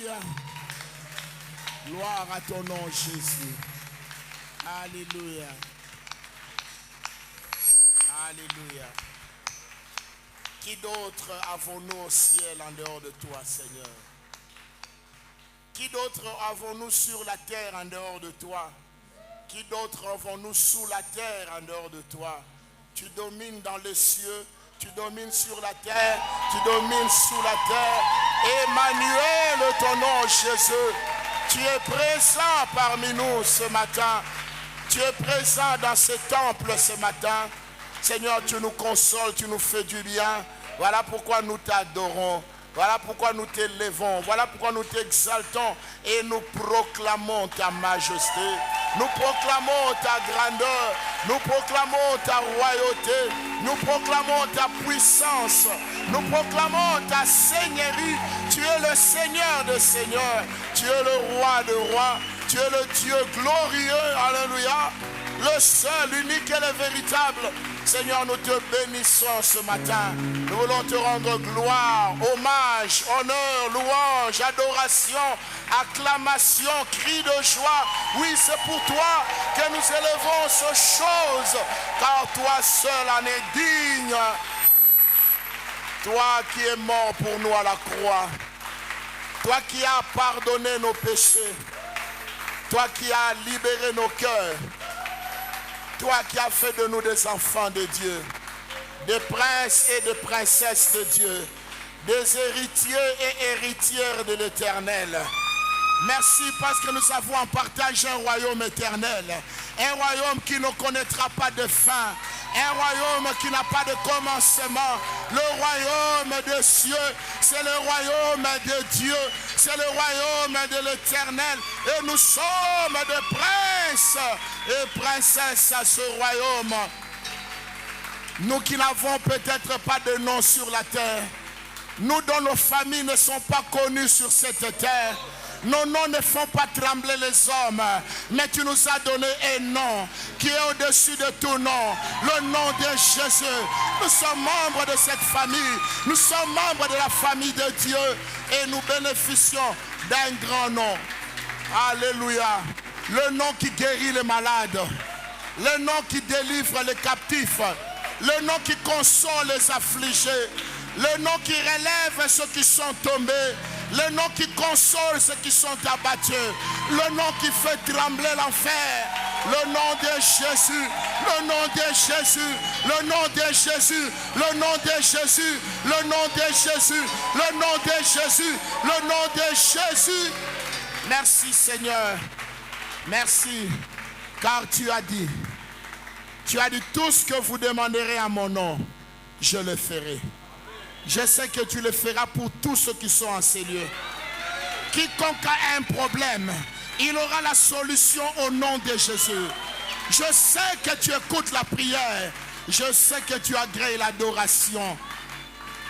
Alléluia. Gloire à ton nom, Jésus. Alléluia. Alléluia. Qui d'autre avons-nous au ciel en dehors de toi, Seigneur? Qui d'autre avons-nous sur la terre en dehors de toi? Qui d'autre avons-nous sous la terre en dehors de toi? Tu domines dans les cieux, tu domines sur la terre, tu domines sous la terre. Emmanuel, ton nom, Jésus. Tu es présent parmi nous ce matin. Tu es présent dans ce temple ce matin. Seigneur, tu nous consoles, tu nous fais du bien. Voilà pourquoi nous t'adorons. Voilà pourquoi nous t'élevons. Voilà pourquoi nous t'exaltons. Et nous proclamons ta majesté. Nous proclamons ta grandeur. Nous proclamons ta royauté. Nous proclamons ta puissance. Nous proclamons ta seigneurie. Tu es le Seigneur des seigneurs. Tu es le roi des rois. Tu es le Dieu glorieux. Alléluia. Le seul, l'unique et le véritable. Seigneur, nous te bénissons ce matin. Nous voulons te rendre gloire, hommage, honneur, louange, adoration, acclamation, cri de joie. Oui, c'est pour toi que nous élevons ces choses, car toi seul en es digne. Toi qui es mort pour nous à la croix. Toi qui as pardonné nos péchés. Toi qui as libéré nos cœurs. Toi qui as fait de nous des enfants de Dieu, des princes et des princesses de Dieu, des héritiers et héritières de l'Éternel. Merci parce que nous avons en partage un royaume éternel, un royaume qui ne connaîtra pas de fin, un royaume qui n'a pas de commencement. Le royaume des cieux, c'est le royaume de Dieu, c'est le royaume de l'Éternel. Et nous sommes des princes et princesses à ce royaume. Nous qui n'avons peut-être pas de nom sur la terre, nous dont nos familles ne sont pas connues sur cette terre, nos noms ne font pas trembler les hommes, mais tu nous as donné un nom qui est au-dessus de tout nom, le nom de Jésus. Nous sommes membres de cette famille, nous sommes membres de la famille de Dieu et nous bénéficions d'un grand nom. Alléluia. Le nom qui guérit les malades, le nom qui délivre les captifs, le nom qui console les affligés, le nom qui relève ceux qui sont tombés, le nom qui console ceux qui sont abattus, le nom qui fait trembler l'enfer, le nom de Jésus, le nom de Jésus, le nom de Jésus, le nom de Jésus, le nom de Jésus, le nom de Jésus, le nom de Jésus. Merci Seigneur, merci, car tu as dit tout ce que vous demanderez à mon nom, je le ferai. Je sais que tu le feras pour tous ceux qui sont en ces lieux. Quiconque a un problème, il aura la solution au nom de Jésus. Je sais que tu écoutes la prière. Je sais que tu agrées l'adoration.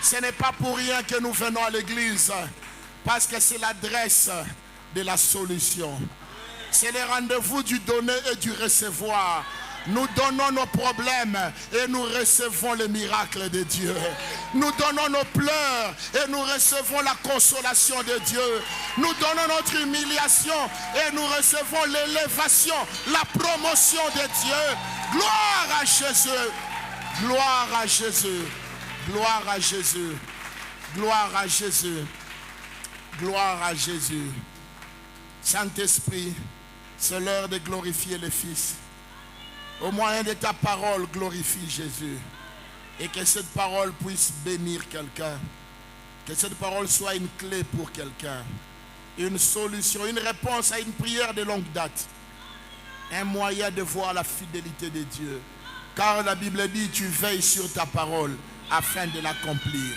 Ce n'est pas pour rien que nous venons à l'église, parce que c'est l'adresse de la solution. C'est le rendez-vous du donner et du recevoir. Nous donnons nos problèmes et nous recevons les miracles de Dieu. Nous donnons nos pleurs et nous recevons la consolation de Dieu. Nous donnons notre humiliation et nous recevons l'élévation, la promotion de Dieu. Gloire à Jésus. Gloire à Jésus. Gloire à Jésus. Gloire à Jésus. Gloire à Jésus. Saint-Esprit, c'est l'heure de glorifier le Fils. Au moyen de ta parole, glorifie Jésus. Et que cette parole puisse bénir quelqu'un. Que cette parole soit une clé pour quelqu'un. Une solution, une réponse à une prière de longue date. Un moyen de voir la fidélité de Dieu. Car la Bible dit, tu veilles sur ta parole afin de l'accomplir.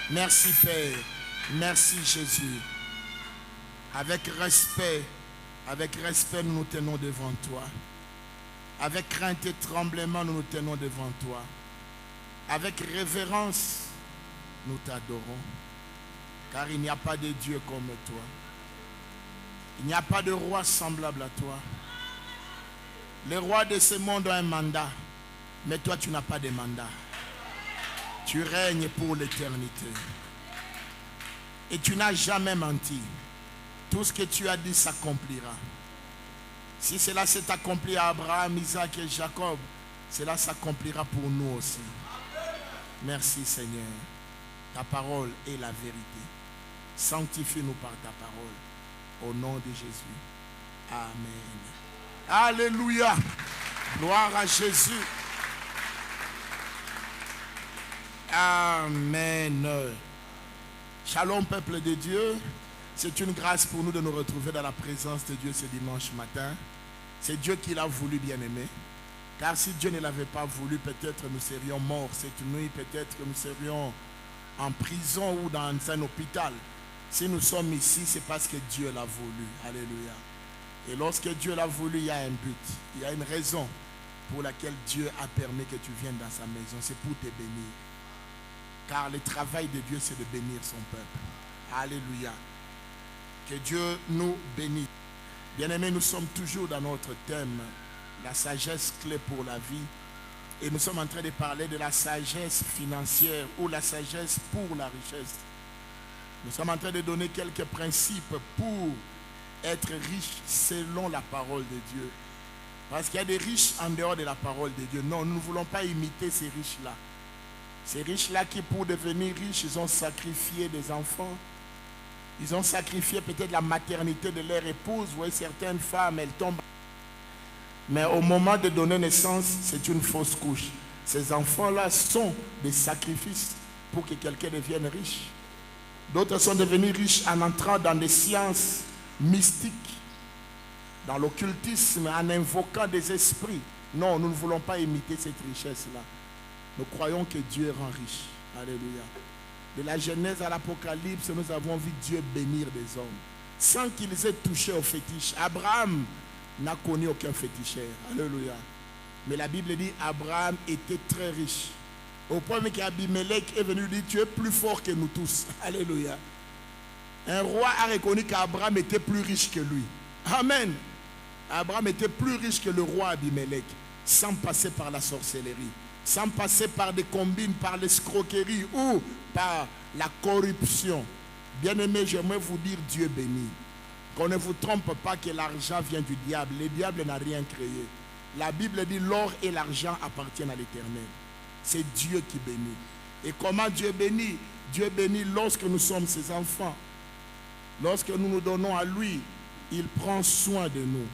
Merci Père. Merci Jésus. Avec respect, nous nous tenons devant toi. Avec crainte et tremblement, nous nous tenons devant toi. Avec révérence, nous t'adorons. Car il n'y a pas de Dieu comme toi. Il n'y a pas de roi semblable à toi. Les rois de ce monde ont un mandat. Mais toi, tu n'as pas de mandat. Tu règnes pour l'éternité. Et tu n'as jamais menti. Tout ce que tu as dit s'accomplira. Si cela s'est accompli à Abraham, Isaac et Jacob, cela s'accomplira pour nous aussi. Merci Seigneur. Ta parole est la vérité. Sanctifie-nous par ta parole. Au nom de Jésus. Amen. Alléluia. Gloire à Jésus. Amen. Shalom peuple de Dieu. C'est une grâce pour nous de nous retrouver dans la présence de Dieu ce dimanche matin. C'est Dieu qui l'a voulu, bien-aimé. Car si Dieu ne l'avait pas voulu, peut-être nous serions morts cette nuit, peut-être que nous serions en prison ou dans un hôpital. Si nous sommes ici, c'est parce que Dieu l'a voulu. Alléluia. Et lorsque Dieu l'a voulu, il y a un but. Il y a une raison pour laquelle Dieu a permis que tu viennes dans sa maison. C'est pour te bénir. Car le travail de Dieu, c'est de bénir son peuple. Alléluia. Que Dieu nous bénisse. Bien-aimés, nous sommes toujours dans notre thème, la sagesse clé pour la vie. Et nous sommes en train de parler de la sagesse financière ou la sagesse pour la richesse. Nous sommes en train de donner quelques principes pour être riche selon la parole de Dieu. Parce qu'il y a des riches en dehors de la parole de Dieu. Non, nous ne voulons pas imiter ces riches-là. Ces riches-là qui, pour devenir riches, ils ont sacrifié des enfants. Ils ont sacrifié peut-être la maternité de leur épouse. Vous voyez, certaines femmes, elles tombent. Mais au moment de donner naissance, c'est une fausse couche. Ces enfants-là sont des sacrifices pour que quelqu'un devienne riche. D'autres sont devenus riches en entrant dans des sciences mystiques, dans l'occultisme, en invoquant des esprits. Non, nous ne voulons pas imiter cette richesse-là. Nous croyons que Dieu rend riche. Alléluia. De la Genèse à l'Apocalypse, nous avons vu Dieu bénir des hommes sans qu'ils aient touché au fétiche. Abraham n'a connu aucun féticheur. Alléluia. Mais la Bible dit Abraham était très riche. Au point qu'Abimelech est venu dire tu es plus fort que nous tous. Alléluia. Un roi a reconnu qu'Abraham était plus riche que lui. Amen. Abraham était plus riche que le roi Abimelech, sans passer par la sorcellerie, sans passer par des combines, par l'escroquerie ou par la corruption. Bien-aimés, j'aimerais vous dire Dieu béni. Qu'on ne vous trompe pas que l'argent vient du diable. Le diable n'a rien créé. La Bible dit l'or et l'argent appartiennent à l'Éternel. C'est Dieu qui bénit. Et comment Dieu bénit? Dieu bénit lorsque nous sommes ses enfants. Lorsque nous nous donnons à lui, il prend soin de nous.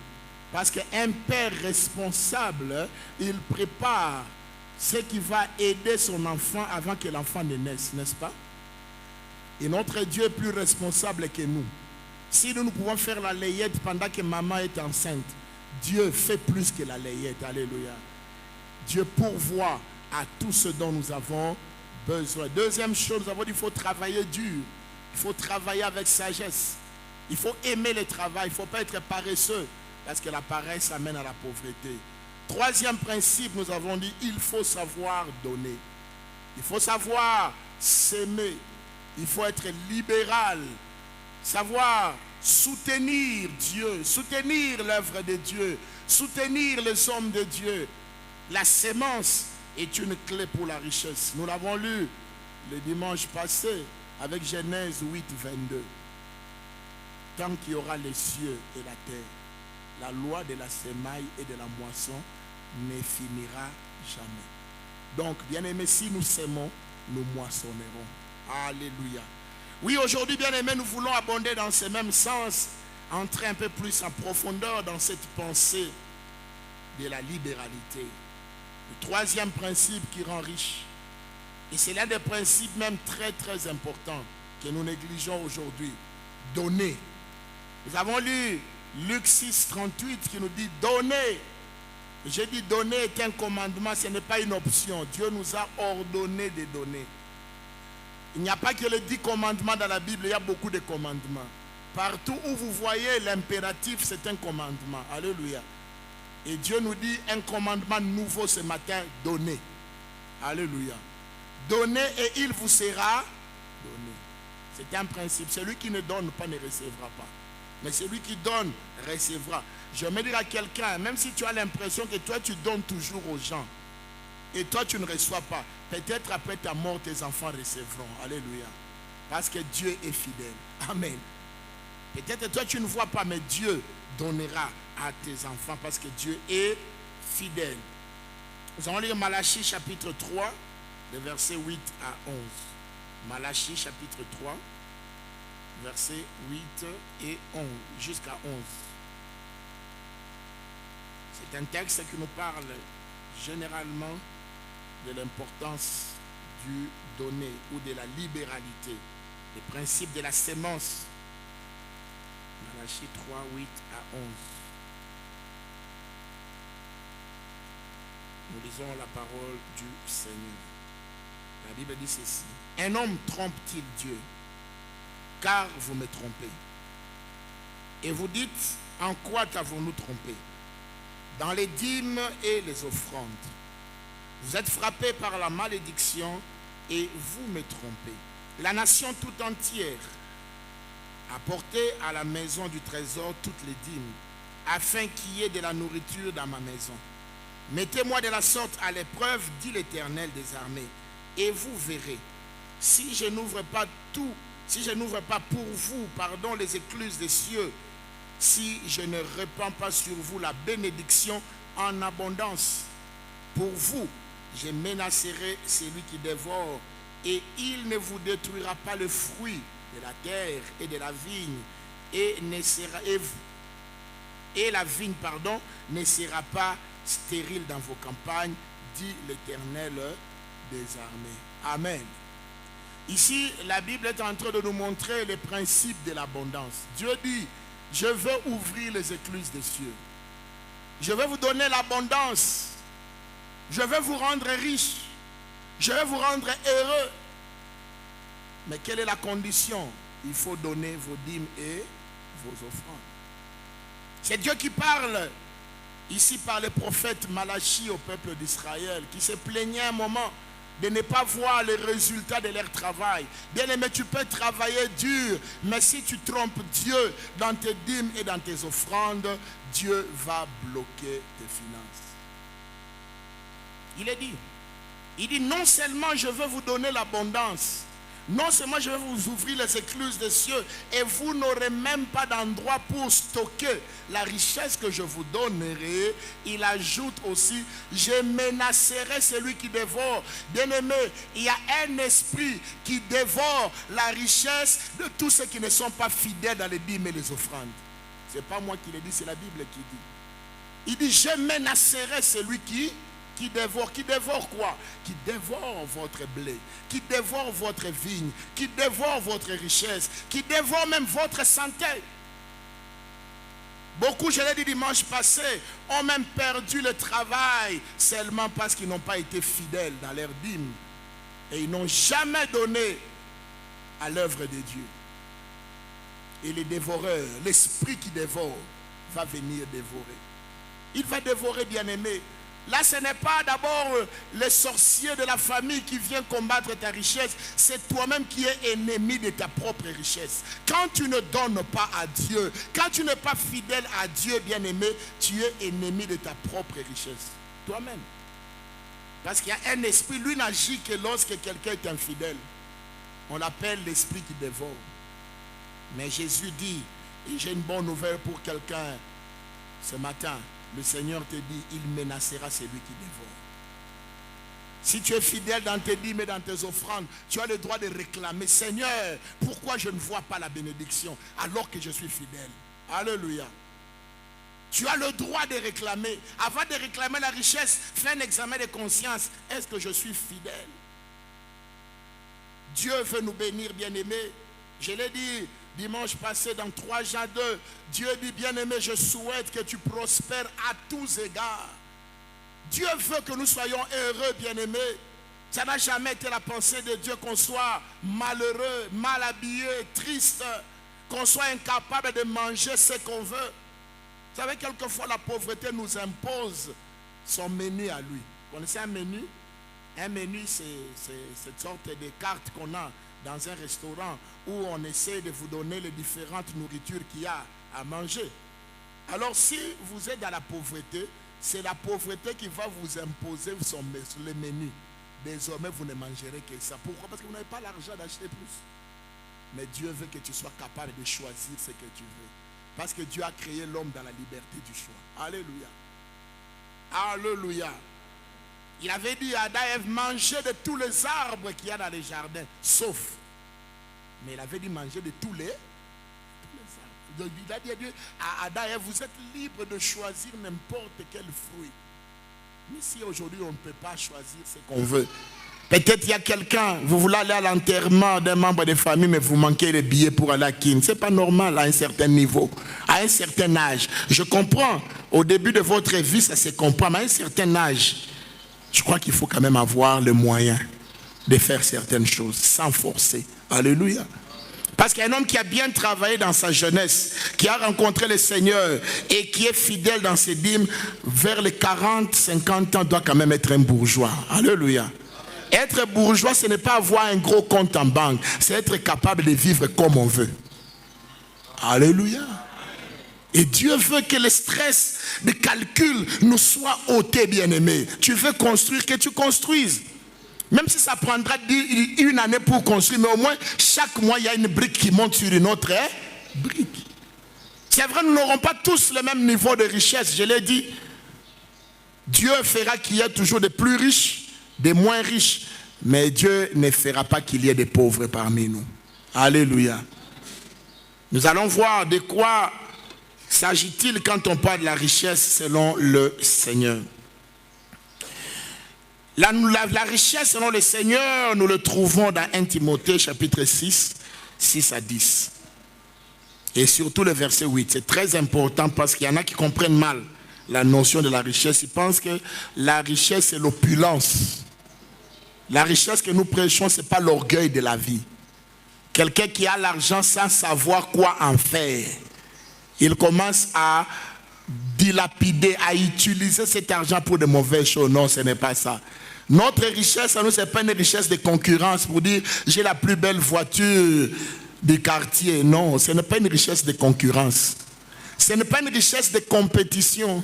Parce qu'un père responsable, il prépare ce qui va aider son enfant avant que l'enfant ne naisse, n'est-ce pas? Et notre Dieu est plus responsable que nous. Si nous pouvons faire la layette pendant que maman est enceinte, Dieu fait plus que la layette. Alléluia. Dieu pourvoit à tout ce dont nous avons besoin. Deuxième chose, nous avons dit qu'il faut travailler dur. Il faut travailler avec sagesse. Il faut aimer le travail. Il ne faut pas être paresseux. Parce que la paresse amène à la pauvreté. Troisième principe, nous avons dit, il faut savoir donner. Il faut savoir s'aimer. Il faut être libéral. Savoir soutenir Dieu, soutenir l'œuvre de Dieu, soutenir les hommes de Dieu. La sémence est une clé pour la richesse. Nous l'avons lu le dimanche passé avec Genèse 8, 22. Tant qu'il y aura les cieux et la terre, la loi de la semaille et de la moisson ne finira jamais. Donc, bien-aimés, si nous sémons, nous moissonnerons. Alléluia. Oui, aujourd'hui, bien-aimés, nous voulons abonder dans ce même sens, entrer un peu plus en profondeur dans cette pensée de la libéralité. Le troisième principe qui rend riche, et c'est l'un des principes même très très importants que nous négligeons aujourd'hui, donner. Nous avons lu Luc 6, 38 qui nous dit donner. J'ai dit donner est un commandement, ce n'est pas une option. Dieu nous a ordonné de donner. Il n'y a pas que les 10 commandements dans la Bible, il y a beaucoup de commandements. Partout où vous voyez l'impératif, c'est un commandement. Alléluia. Et Dieu nous dit un commandement nouveau ce matin, donnez. Alléluia. Donnez et il vous sera donné. C'est un principe. Celui qui ne donne pas ne recevra pas. Mais celui qui donne recevra. Je vais dire à quelqu'un, même si tu as l'impression que toi tu donnes toujours aux gens et toi tu ne reçois pas, peut-être après ta mort tes enfants recevront. Alléluia. Parce que Dieu est fidèle. Amen. Peut-être toi tu ne vois pas, mais Dieu donnera à tes enfants parce que Dieu est fidèle. Nous allons lire Malachie chapitre 3, les versets 8 à 11. Malachie chapitre 3, versets 8 et 11, jusqu'à 11. C'est un texte qui nous parle généralement de l'importance du donner ou de la libéralité, les principes de la sémence. Malachie 3, 8 à 11. Nous lisons la parole du Seigneur. La Bible dit ceci. Un homme trompe-t-il Dieu? Car vous me trompez. Et vous dites, en quoi t'avons-nous trompé? Dans les dîmes et les offrandes. Vous êtes frappés par la malédiction et vous me trompez. La nation tout entière a porté à la maison du trésor toutes les dîmes, afin qu'il y ait de la nourriture dans ma maison. Mettez-moi de la sorte à l'épreuve, dit l'Éternel des armées, et vous verrez, si je n'ouvre pas pour vous, les écluses des cieux, si je ne répands pas sur vous la bénédiction en abondance. Pour vous, je menacerai celui qui dévore, et il ne vous détruira pas le fruit de la terre et de la vigne, et la vigne, ne sera pas stérile dans vos campagnes, dit l'Éternel des armées. Amen. Ici, la Bible est en train de nous montrer les principes de l'abondance. Dieu dit, je veux ouvrir les écluses des cieux. Je vais vous donner l'abondance. Je vais vous rendre riche. Je vais vous rendre heureux. Mais quelle est la condition? Il faut donner vos dîmes et vos offrandes. C'est Dieu qui parle ici par le prophète Malachie au peuple d'Israël, qui se plaignait un moment de ne pas voir les résultats de leur travail. Bien-aimé, tu peux travailler dur, mais si tu trompes Dieu dans tes dîmes et dans tes offrandes, Dieu va bloquer tes finances. Il dit, non seulement je veux vous donner l'abondance, non seulement je vais vous ouvrir les écluses des cieux, et vous n'aurez même pas d'endroit pour stocker la richesse que je vous donnerai. Il ajoute aussi, je menacerai celui qui dévore. Bien-aimé, il y a un esprit qui dévore la richesse de tous ceux qui ne sont pas fidèles dans les dîmes et les offrandes. Ce n'est pas moi qui le dis, c'est la Bible qui dit. Il dit, je menacerai celui qui dévore. Qui dévore quoi? Qui dévore votre blé, qui dévore votre vigne, qui dévore votre richesse, qui dévore même votre santé. Beaucoup, je l'ai dit dimanche passé, ont même perdu le travail seulement parce qu'ils n'ont pas été fidèles dans leurs dîmes. Et ils n'ont jamais donné à l'œuvre de Dieu. Et les dévoreurs, l'esprit qui dévore, va venir dévorer. Il va dévorer, bien-aimé. Là, ce n'est pas d'abord les sorciers de la famille qui viennent combattre ta richesse. C'est toi-même qui es ennemi de ta propre richesse. Quand tu ne donnes pas à Dieu, quand tu n'es pas fidèle à Dieu, bien-aimé, tu es ennemi de ta propre richesse. Toi-même. Parce qu'il y a un esprit, lui n'agit que lorsque quelqu'un est infidèle. On l'appelle l'esprit qui dévore. Mais Jésus dit, et j'ai une bonne nouvelle pour quelqu'un ce matin. Le Seigneur te dit, il menacera celui qui dévore. Si tu es fidèle dans tes dîmes et dans tes offrandes, tu as le droit de réclamer, Seigneur, pourquoi je ne vois pas la bénédiction alors que je suis fidèle? Alléluia. Tu as le droit de réclamer. Avant de réclamer la richesse, fais un examen de conscience. Est-ce que je suis fidèle? Dieu veut nous bénir, bien-aimés. Je l'ai dit dimanche passé dans 3 Jean 2, Dieu dit, bien-aimé, je souhaite que tu prospères à tous égards. Dieu veut que nous soyons heureux, bien-aimés. Ça n'a jamais été la pensée de Dieu qu'on soit malheureux, mal habillé, triste, qu'on soit incapable de manger ce qu'on veut. Vous savez, quelquefois la pauvreté nous impose son menu à lui. Vous connaissez un menu? Un menu, c'est cette sorte de carte qu'on a dans un restaurant où on essaie de vous donner les différentes nourritures qu'il y a à manger. Alors si vous êtes dans la pauvreté, c'est la pauvreté qui va vous imposer le menu. Désormais, vous ne mangerez que ça. Pourquoi? Parce que vous n'avez pas l'argent d'acheter plus. Mais Dieu veut que tu sois capable de choisir ce que tu veux. Parce que Dieu a créé l'homme dans la liberté du choix. Alléluia. Alléluia. Il avait dit à Adam et Ève, mangez de tous les arbres qu'il y a dans les jardins, sauf. Mais il avait dit manger de tous les arbres. Donc il a dit à Adam et Ève, vous êtes libres de choisir n'importe quel fruit. Mais si aujourd'hui on ne peut pas choisir ce qu'on veut, peut-être il y a quelqu'un, vous voulez aller à l'enterrement d'un membre de famille, mais vous manquez les billets pour aller à Kin. Ce n'est pas normal à un certain niveau, à un certain âge. Je comprends, au début de votre vie, ça se comprend, mais à un certain âge, je crois qu'il faut quand même avoir le moyen de faire certaines choses sans forcer. Alléluia. Parce qu'il y a un homme qui a bien travaillé dans sa jeunesse, qui a rencontré le Seigneur et qui est fidèle dans ses dîmes, vers les 40, 50 ans, doit quand même être un bourgeois. Alléluia. Être bourgeois, ce n'est pas avoir un gros compte en banque, c'est être capable de vivre comme on veut. Alléluia. Et Dieu veut que le stress de calcul nous soit ôté, bien-aimé. Tu veux construire, que tu construises. Même si ça prendra une année pour construire, mais au moins, chaque mois, il y a une brique qui monte sur une autre brique. C'est vrai, nous n'aurons pas tous le même niveau de richesse, je l'ai dit. Dieu fera qu'il y ait toujours des plus riches, des moins riches, mais Dieu ne fera pas qu'il y ait des pauvres parmi nous. Alléluia. Nous allons voir de quoi s'agit-il quand on parle de la richesse selon le Seigneur. La richesse selon le Seigneur, nous le trouvons dans 1 Timothée chapitre 6, 6 à 10. Et surtout le verset 8. C'est très important parce qu'il y en a qui comprennent mal la notion de la richesse. Ils pensent que la richesse c'est l'opulence. La richesse que nous prêchons, ce n'est pas l'orgueil de la vie. Quelqu'un qui a l'argent sans savoir quoi en faire, il commence à dilapider, à utiliser cet argent pour de mauvaises choses. Non, ce n'est pas ça. Notre richesse, à nous, ce n'est pas une richesse de concurrence pour dire j'ai la plus belle voiture du quartier. Non, ce n'est pas une richesse de concurrence. Ce n'est pas une richesse de compétition.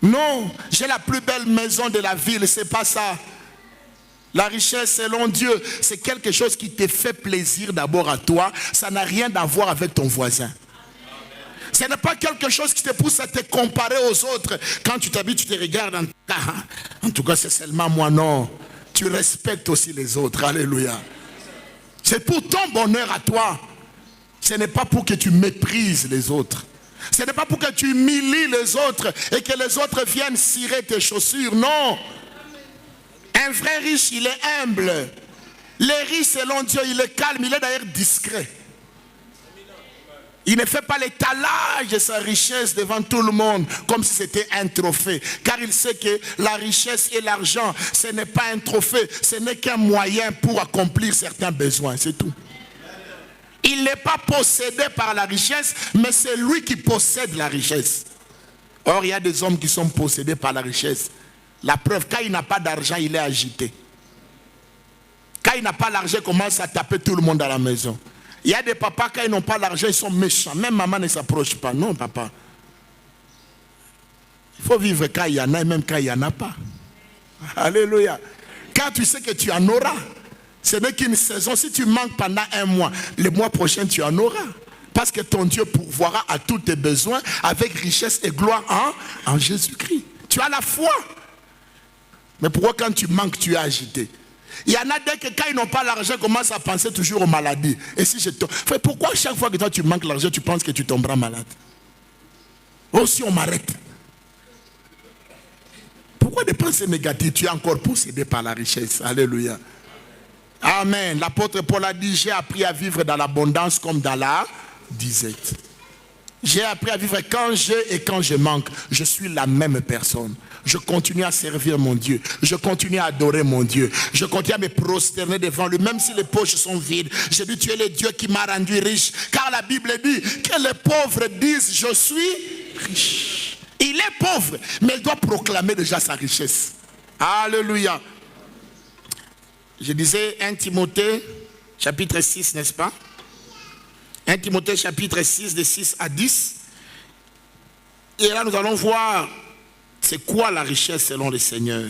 Non, j'ai la plus belle maison de la ville, ce n'est pas ça. La richesse selon Dieu, c'est quelque chose qui te fait plaisir d'abord à toi. Ça n'a rien à voir avec ton voisin. Ce n'est pas quelque chose qui te pousse à te comparer aux autres. Quand tu t'habilles, tu te regardes. En tout cas, c'est seulement moi. Non. Tu respectes aussi les autres. Alléluia. C'est pour ton bonheur à toi. Ce n'est pas pour que tu méprises les autres. Ce n'est pas pour que tu humilies les autres et que les autres viennent cirer tes chaussures. Non. Un vrai riche, il est humble. Les riches, selon Dieu, il est calme. Il est d'ailleurs discret. Il ne fait pas l'étalage de sa richesse devant tout le monde comme si c'était un trophée. Car il sait que la richesse et l'argent, ce n'est pas un trophée. Ce n'est qu'un moyen pour accomplir certains besoins. C'est tout. Il n'est pas possédé par la richesse, mais c'est lui qui possède la richesse. Or, il y a des hommes qui sont possédés par la richesse. La preuve, quand il n'a pas d'argent, il est agité. Quand il n'a pas l'argent, il commence à taper tout le monde à la maison. Il y a des papas, quand ils n'ont pas l'argent, ils sont méchants. Même maman ne s'approche pas. Non, papa. Il faut vivre quand il y en a et même quand il n'y en a pas. Alléluia. Quand tu sais que tu en auras, ce n'est qu'une saison. Si tu manques pendant un mois, le mois prochain, tu en auras. Parce que ton Dieu pourvoira à tous tes besoins avec richesse et gloire en Jésus-Christ. Tu as la foi. Mais pourquoi quand tu manques, tu es agité? Il y en a dès que quand ils n'ont pas l'argent, commencent à penser toujours aux maladies. Et si je tombe, pourquoi chaque fois que toi tu manques l'argent, tu penses que tu tomberas malade? Oh, si on m'arrête. Pourquoi des pensées négatives? Tu es encore possédé par la richesse. Alléluia. Amen. L'apôtre Paul a dit, j'ai appris à vivre dans l'abondance comme dans la disette. J'ai appris à vivre quand j'ai et quand je manque. Je suis la même personne. Je continue à servir mon Dieu. Je continue à adorer mon Dieu. Je continue à me prosterner devant lui. Même si les poches sont vides. Je dis, tu es le Dieu qui m'a rendu riche. Car la Bible dit que les pauvres disent, je suis riche. Il est pauvre, mais il doit proclamer déjà sa richesse. Alléluia. Je disais 1 Timothée, chapitre 6, n'est-ce pas? 1 Timothée, chapitre 6, de 6 à 10. Et là, nous allons voir c'est quoi la richesse selon le Seigneur.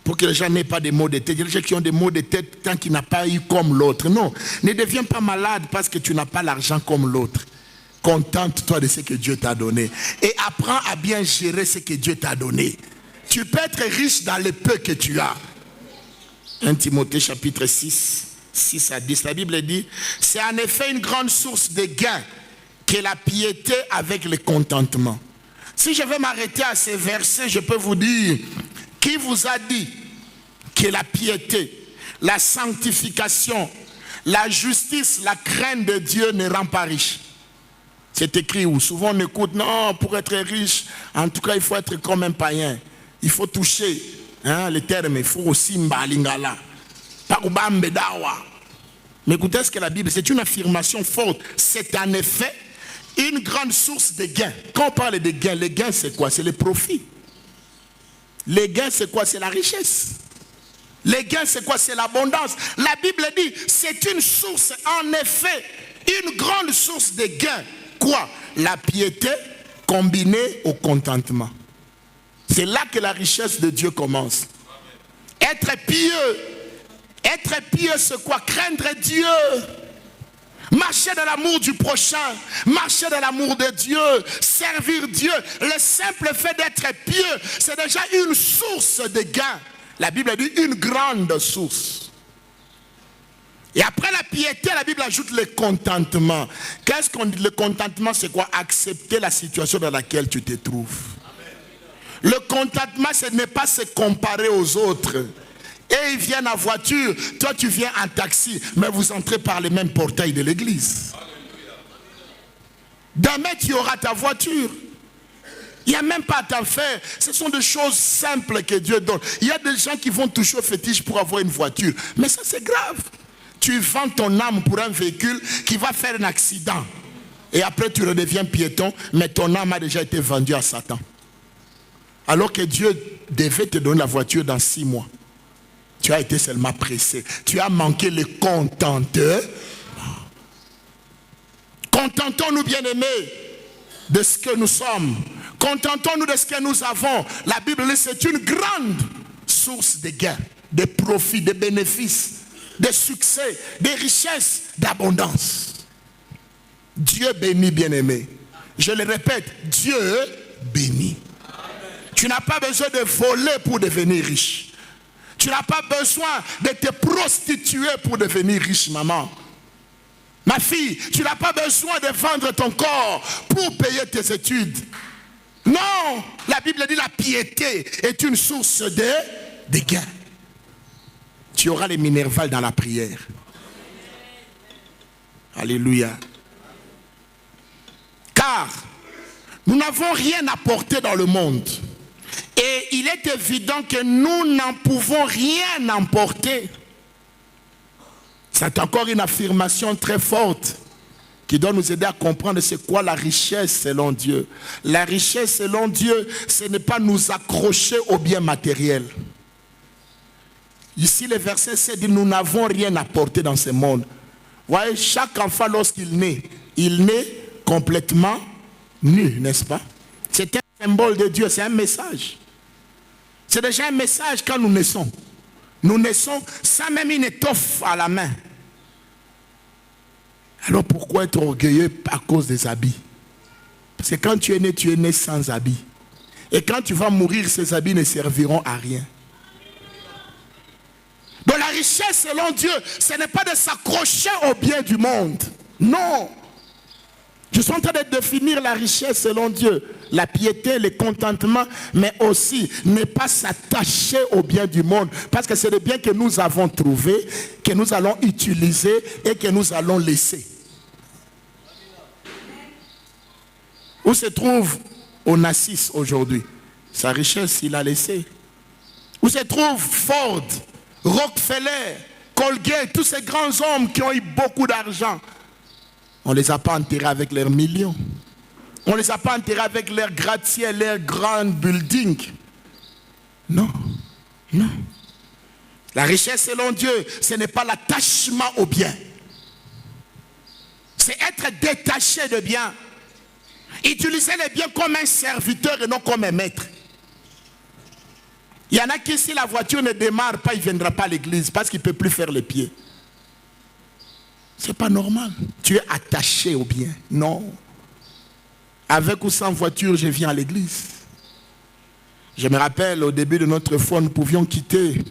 Pour que les gens n'aient pas des maux de tête. Il y a des gens qui ont des maux de tête tant qu'ils n'ont pas eu comme l'autre. Non, ne deviens pas malade parce que tu n'as pas l'argent comme l'autre. Contente-toi de ce que Dieu t'a donné. Et apprends à bien gérer ce que Dieu t'a donné. Tu peux être riche dans le peu que tu as. 1 Timothée chapitre 6, 6 à 10. La Bible dit, c'est en effet une grande source de gain que la piété avec le contentement. Si je vais m'arrêter à ces versets, je peux vous dire, qui vous a dit que la piété, la sanctification, la justice, la crainte de Dieu ne rend pas riche? C'est écrit où? Souvent on écoute, non, pour être riche, en tout cas il faut être comme un païen. Il faut toucher, les termes, il faut aussi mbalingala. Mais écoutez ce que la Bible, c'est une affirmation forte. C'est en effet une grande source de gains. Quand on parle de gains, les gains c'est quoi? C'est le profit. Les gains c'est quoi? C'est la richesse. Les gains c'est quoi? C'est l'abondance. La Bible dit, c'est une source, en effet, une grande source de gains. Quoi? La piété combinée au contentement. C'est là que la richesse de Dieu commence. Être pieux. Être pieux c'est quoi? Craindre Dieu. Marcher dans l'amour du prochain, marcher dans l'amour de Dieu, servir Dieu. Le simple fait d'être pieux, c'est déjà une source de gain. La Bible dit une grande source. Et après la piété, la Bible ajoute le contentement. Qu'est-ce qu'on dit? Le contentement, c'est quoi? Accepter la situation dans laquelle tu te trouves. Le contentement, ce n'est pas se comparer aux autres. Et ils viennent en voiture, toi tu viens en taxi, mais vous entrez par les mêmes portails de l'église. Demain tu auras ta voiture. Il n'y a même pas à t'en faire. Ce sont des choses simples que Dieu donne. Il y a des gens qui vont toucher au fétiche pour avoir une voiture. Mais ça c'est grave. Tu vends ton âme pour un véhicule qui va faire un accident. Et après tu redeviens piéton, mais ton âme a déjà été vendue à Satan. Alors que Dieu devait te donner la voiture dans 6 mois. Tu as été seulement pressé. Tu as manqué le contentement. Contentons-nous, bien-aimés, de ce que nous sommes. Contentons-nous de ce que nous avons. La Bible dit c'est une grande source de gains, de profits, de bénéfices, de succès, de richesses, d'abondance. Dieu bénit, bien-aimés. Je le répète, Dieu bénit. Tu n'as pas besoin de voler pour devenir riche. Tu n'as pas besoin de te prostituer pour devenir riche, maman. Ma fille, tu n'as pas besoin de vendre ton corps pour payer tes études. Non, la Bible dit la piété est une source de gain. Tu auras les minervales dans la prière. Alléluia. Car nous n'avons rien apporté dans le monde. Et il est évident que nous n'en pouvons rien emporter. C'est encore une affirmation très forte qui doit nous aider à comprendre c'est quoi la richesse selon Dieu. La richesse selon Dieu, ce n'est pas nous accrocher aux biens matériels. Ici, le verset 7 dit, nous n'avons rien apporté dans ce monde. Vous voyez, chaque enfant, lorsqu'il naît complètement nu, n'est-ce pas? C'est un symbole de Dieu, c'est un message. C'est déjà un message quand nous naissons. Nous naissons sans même une étoffe à la main. Alors pourquoi être orgueilleux à cause des habits? Parce que quand tu es né sans habits. Et quand tu vas mourir, ces habits ne serviront à rien. Donc la richesse selon Dieu, ce n'est pas de s'accrocher au bien du monde. Non. Je suis en train de définir la richesse selon Dieu. La piété, le contentement, mais aussi ne pas s'attacher au bien du monde. Parce que c'est le bien que nous avons trouvé, que nous allons utiliser et que nous allons laisser. Où se trouve Onassis aujourd'hui? Sa richesse, il a laissé. Où se trouve Ford, Rockefeller, Colgate, tous ces grands hommes qui ont eu beaucoup d'argent? On ne les a pas enterrés avec leurs millions. On ne les a pas enterrés avec leurs gratte-ciel, leurs grands buildings. Non, non. La richesse selon Dieu, ce n'est pas l'attachement au bien. C'est être détaché de bien. Utiliser les biens comme un serviteur et non comme un maître. Il y en a qui, si la voiture ne démarre pas, il ne viendra pas à l'église parce qu'il ne peut plus faire les pieds. Ce n'est pas normal. Tu es attaché au bien. Non. Avec ou sans voiture, je viens à l'église. Je me rappelle, au début de notre foi, nous pouvions quitter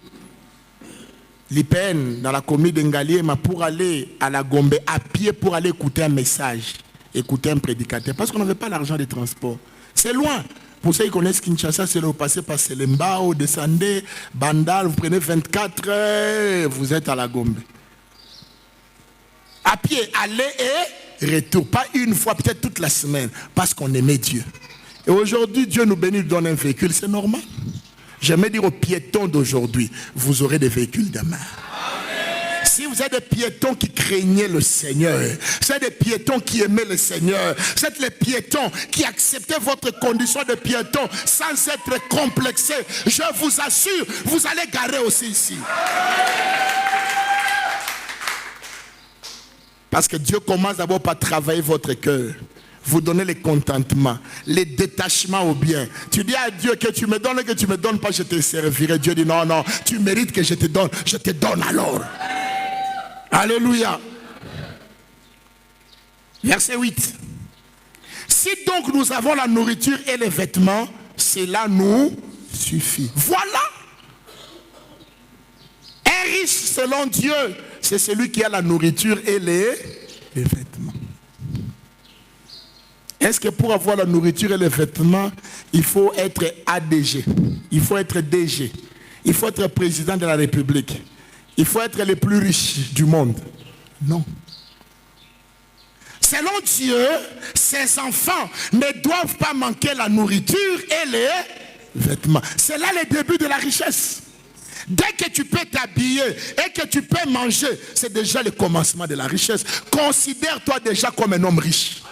l'IPN dans la commune d'Engaliema pour aller à la Gombe à pied pour aller écouter un message, écouter un prédicateur. Parce qu'on n'avait pas l'argent de transport. C'est loin. Pour ceux qui connaissent Kinshasa, c'est là où vous passez par Selembao, descendez, Bandal, vous prenez 24 heures, vous êtes à la Gombe. À pied, aller et retour. Pas une fois, peut-être toute la semaine. Parce qu'on aimait Dieu. Et aujourd'hui, Dieu nous bénit, nous donne un véhicule. C'est normal. J'aimerais dire aux piétons d'aujourd'hui, vous aurez des véhicules demain. Amen. Si vous êtes des piétons qui craignaient le Seigneur, si vous êtes des piétons qui aimaient le Seigneur, si vous êtes les piétons qui acceptaient votre condition de piéton sans être complexés, je vous assure, vous allez garer aussi ici. Parce que Dieu commence d'abord par travailler votre cœur. Vous donner les contentements, les détachements au bien. Tu dis à Dieu que tu me donnes, que tu ne me donnes pas, je te servirai. Dieu dit non, non, tu mérites que je te donne alors. Alléluia. Verset 8. Si donc nous avons la nourriture et les vêtements, cela nous suffit. Voilà. Un riche selon Dieu, c'est celui qui a la nourriture et les vêtements. Est-ce que pour avoir la nourriture et les vêtements, il faut être ADG, il faut être DG, il faut être président de la République, il faut être le plus riche du monde? Non. Selon Dieu, ses enfants ne doivent pas manquer la nourriture et les vêtements. C'est là le début de la richesse. Dès que tu peux t'habiller et que tu peux manger, c'est déjà le commencement de la richesse. Considère-toi déjà comme un homme riche.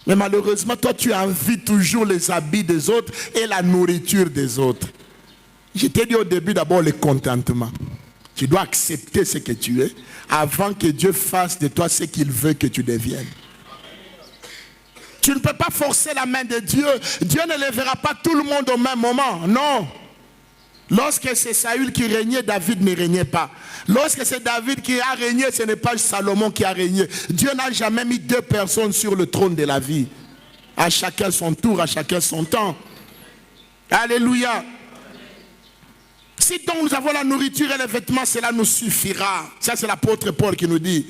Mais malheureusement, toi, tu envies toujours les habits des autres et la nourriture des autres. Je t'ai dit au début d'abord le contentement. Tu dois accepter ce que tu es avant que Dieu fasse de toi ce qu'il veut que tu deviennes. Tu ne peux pas forcer la main de Dieu. Dieu ne lèvera pas tout le monde au même moment. Non. Lorsque c'est Saül qui régnait, David ne régnait pas. Lorsque c'est David qui a régné, ce n'est pas Salomon qui a régné. Dieu n'a jamais mis deux personnes sur le trône de la vie. À chacun son tour, à chacun son temps. Alléluia. Si donc nous avons la nourriture et les vêtements, cela nous suffira. Ça, c'est l'apôtre Paul qui nous dit.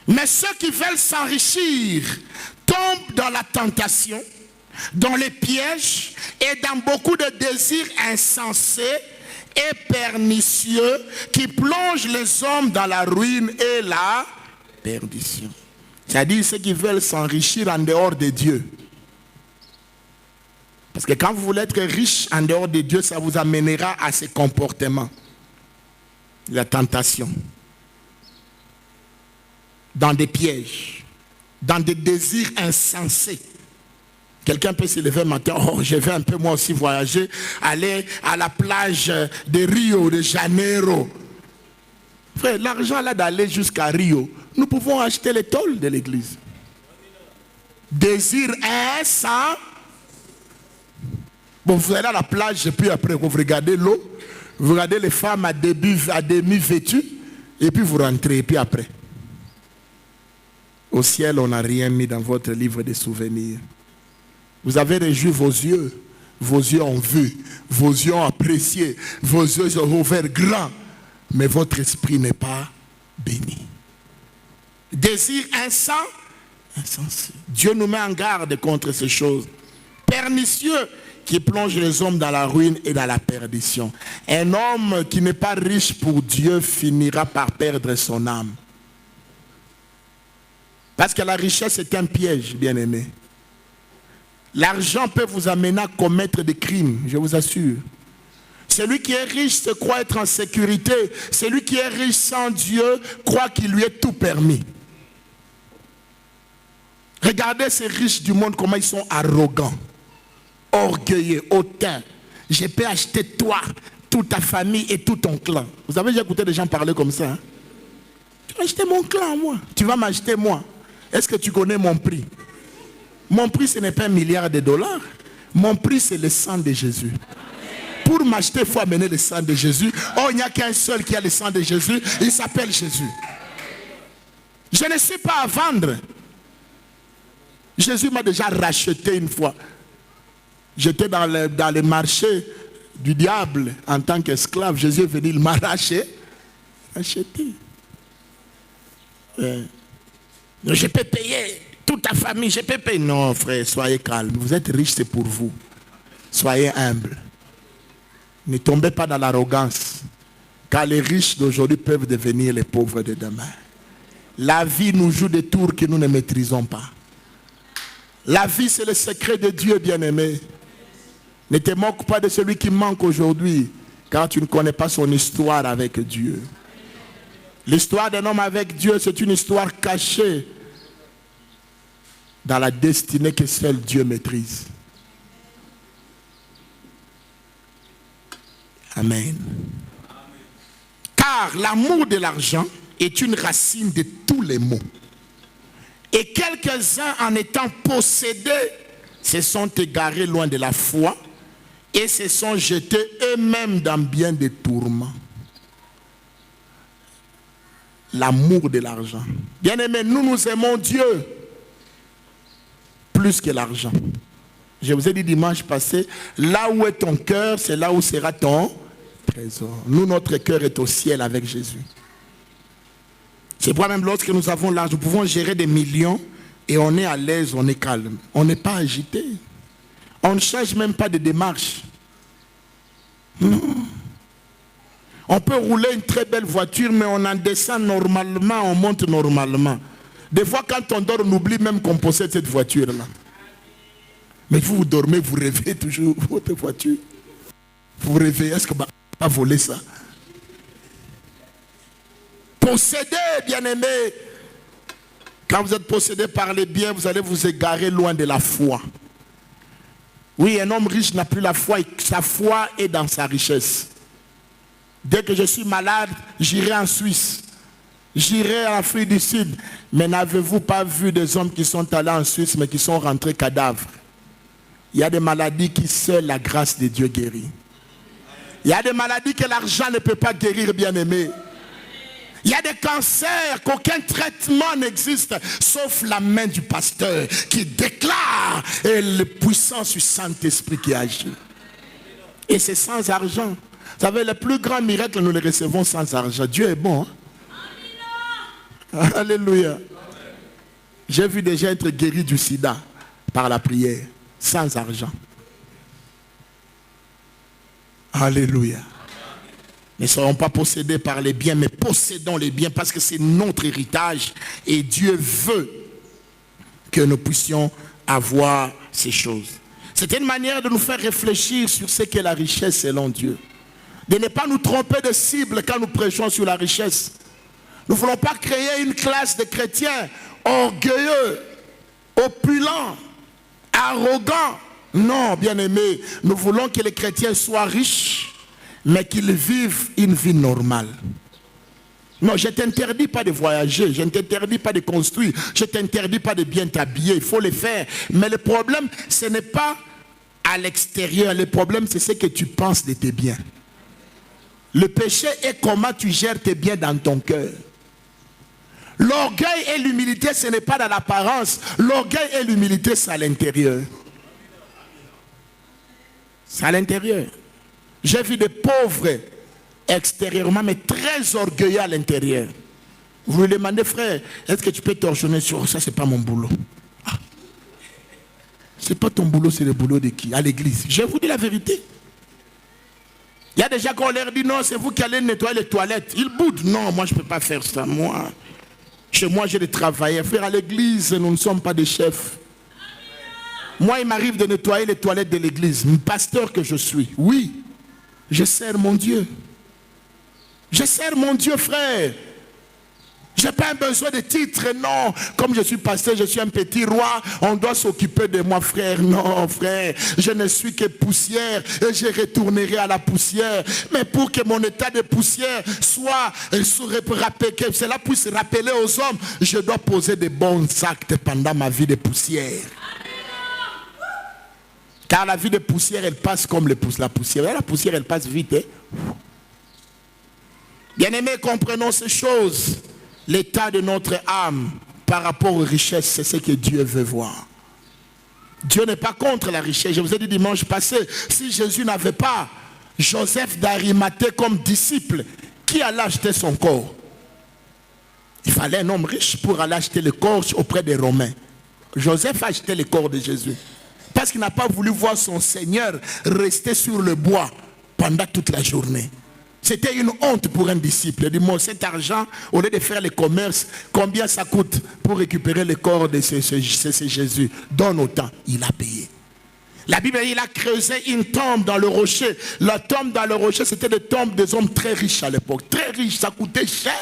Mais ceux qui veulent s'enrichir tombent dans la tentation, dans les pièges et dans beaucoup de désirs insensés et pernicieux qui plongent les hommes dans la ruine et la perdition. C'est-à-dire ceux qui veulent s'enrichir en dehors de Dieu. Parce que quand vous voulez être riche en dehors de Dieu, ça vous amènera à ces comportements. La tentation. Dans des pièges. Dans des désirs insensés. Quelqu'un peut se lever un matin, oh, je vais un peu moi aussi voyager, aller à la plage de Rio de Janeiro. Frère, l'argent là d'aller jusqu'à Rio, nous pouvons acheter les tôles de l'église. Désir insensé. Bon, vous allez à la plage et puis après vous regardez l'eau, vous regardez les femmes à demi vêtues et puis vous rentrez et puis après. Au ciel, on n'a rien mis dans votre livre de souvenirs. Vous avez réjoui vos yeux ont vu, vos yeux ont apprécié, vos yeux sont ouverts grands, mais votre esprit n'est pas béni. Désir insensé. Dieu nous met en garde contre ces choses. Pernicieux qui plongent les hommes dans la ruine et dans la perdition. Un homme qui n'est pas riche pour Dieu finira par perdre son âme. Parce que la richesse est un piège, bien-aimé. L'argent peut vous amener à commettre des crimes, je vous assure. Celui qui est riche se croit être en sécurité. Celui qui est riche sans Dieu croit qu'il lui est tout permis. Regardez ces riches du monde, comment ils sont arrogants, orgueilleux, hautains. Je peux acheter toi, toute ta famille et tout ton clan. Vous avez déjà écouté des gens parler comme ça, hein? Tu vas acheter mon clan, moi. Tu vas m'acheter, moi. Est-ce que tu connais mon prix? Mon prix, ce n'est pas $1 milliard. Mon prix, c'est le sang de Jésus. Pour m'acheter, il faut amener le sang de Jésus. Oh, il n'y a qu'un seul qui a le sang de Jésus. Il s'appelle Jésus. Je ne suis pas à vendre. Jésus m'a déjà racheté une fois. J'étais dans le marché du diable en tant qu'esclave. Jésus est venu, il m'a racheté. Je peux payer toute ta famille, je peux payer. Non, frère, soyez calme. Vous êtes riche, c'est pour vous. Soyez humble. Ne tombez pas dans l'arrogance. Car les riches d'aujourd'hui peuvent devenir les pauvres de demain. La vie nous joue des tours que nous ne maîtrisons pas. La vie, c'est le secret de Dieu, bien-aimé. Ne te moque pas de celui qui manque aujourd'hui, car tu ne connais pas son histoire avec Dieu. L'histoire d'un homme avec Dieu, c'est une histoire cachée dans la destinée que seul Dieu maîtrise. Amen. Car l'amour de l'argent est une racine de tous les maux. Et quelques-uns, en étant possédés, se sont égarés loin de la foi et se sont jetés eux-mêmes dans bien des tourments. L'amour de l'argent. Bien-aimés, nous aimons Dieu plus que l'argent. Je vous ai dit dimanche passé, là où est ton cœur, c'est là où sera ton trésor. Nous, notre cœur est au ciel avec Jésus. C'est pourquoi même lorsque nous avons l'argent, nous pouvons gérer des millions et on est à l'aise, on est calme. On n'est pas agité. On ne change même pas de démarche. Non. On peut rouler une très belle voiture, mais on en descend normalement, on monte normalement. Des fois, quand on dort, on oublie même qu'on possède cette voiture-là. Mais vous dormez, vous rêvez toujours votre voiture. Vous rêvez, est-ce qu'on va pas voler ça? Possédé, bien-aimé. Quand vous êtes possédé par les biens, vous allez vous égarer loin de la foi. Oui, un homme riche n'a plus la foi, et sa foi est dans sa richesse. Dès que je suis malade, j'irai en Suisse. J'irai en Afrique du Sud. Mais n'avez-vous pas vu des hommes qui sont allés en Suisse, mais qui sont rentrés cadavres? Il y a des maladies qui seule la grâce de Dieu guérit. Il y a des maladies que l'argent ne peut pas guérir, bien-aimé. Il y a des cancers qu'aucun traitement n'existe, sauf la main du pasteur qui déclare et le puissant du Saint-Esprit qui agit. Et c'est sans argent. Vous savez, le plus grand miracle, nous le recevons sans argent. Dieu est bon. Hein? Alléluia. J'ai vu des gens être guéris du sida par la prière, sans argent. Alléluia. Ne soyons pas possédés par les biens, mais possédons les biens parce que c'est notre héritage et Dieu veut que nous puissions avoir ces choses. C'est une manière de nous faire réfléchir sur ce qu'est la richesse selon Dieu. De ne pas nous tromper de cible quand nous prêchons sur la richesse. Nous ne voulons pas créer une classe de chrétiens orgueilleux, opulents, arrogants. Non, bien-aimés, nous voulons que les chrétiens soient riches, mais qu'ils vivent une vie normale. Non, je ne t'interdis pas de voyager, je ne t'interdis pas de construire, je ne t'interdis pas de bien t'habiller, il faut le faire. Mais le problème, ce n'est pas à l'extérieur, le problème c'est ce que tu penses de tes biens. Le péché est comment tu gères tes biens dans ton cœur. L'orgueil et l'humilité, ce n'est pas dans l'apparence. L'orgueil et l'humilité, c'est à l'intérieur. C'est à l'intérieur. J'ai vu des pauvres extérieurement, mais très orgueilleux à l'intérieur. Vous lui demandez, frère, est-ce que tu peux torchonner sur ça? C'est pas mon boulot. Ah. C'est pas ton boulot, c'est le boulot de qui? À l'église. Je vous dis la vérité. Il y a des gens qui ont l'air dit non, c'est vous qui allez nettoyer les toilettes. Ils boudent. Non, moi je ne peux pas faire ça. Moi, chez moi, j'ai des travailleurs. Frère, à l'église, nous ne sommes pas des chefs. Moi, il m'arrive de nettoyer les toilettes de l'église. Pasteur que je suis. Oui, je sers mon Dieu. Je sers mon Dieu, frère. Je n'ai pas besoin de titre, non. Comme je suis pasteur, je suis un petit roi. On doit s'occuper de moi, frère. Non, frère. Je ne suis que poussière et je retournerai à la poussière. Mais pour que mon état de poussière soit, que cela puisse rappeler aux hommes, je dois poser de bons actes pendant ma vie de poussière. Car la vie de poussière, elle passe comme la poussière. Et la poussière, elle passe vite. Hein? Bien-aimés, comprenons ces choses. L'état de notre âme par rapport aux richesses, c'est ce que Dieu veut voir. Dieu n'est pas contre la richesse. Je vous ai dit dimanche passé, si Jésus n'avait pas Joseph d'Arimathée comme disciple, qui allait acheter son corps? Il fallait un homme riche pour aller acheter le corps auprès des Romains. Joseph a acheté le corps de Jésus. Parce qu'il n'a pas voulu voir son Seigneur rester sur le bois pendant toute la journée. C'était une honte pour un disciple. Il dit, moi, cet argent, au lieu de faire le commerce, combien ça coûte pour récupérer le corps de ce Jésus? Donne autant. Il a payé. La Bible dit, il a creusé une tombe dans le rocher. La tombe dans le rocher, c'était des tombes des hommes très riches à l'époque. Très riches, ça coûtait cher.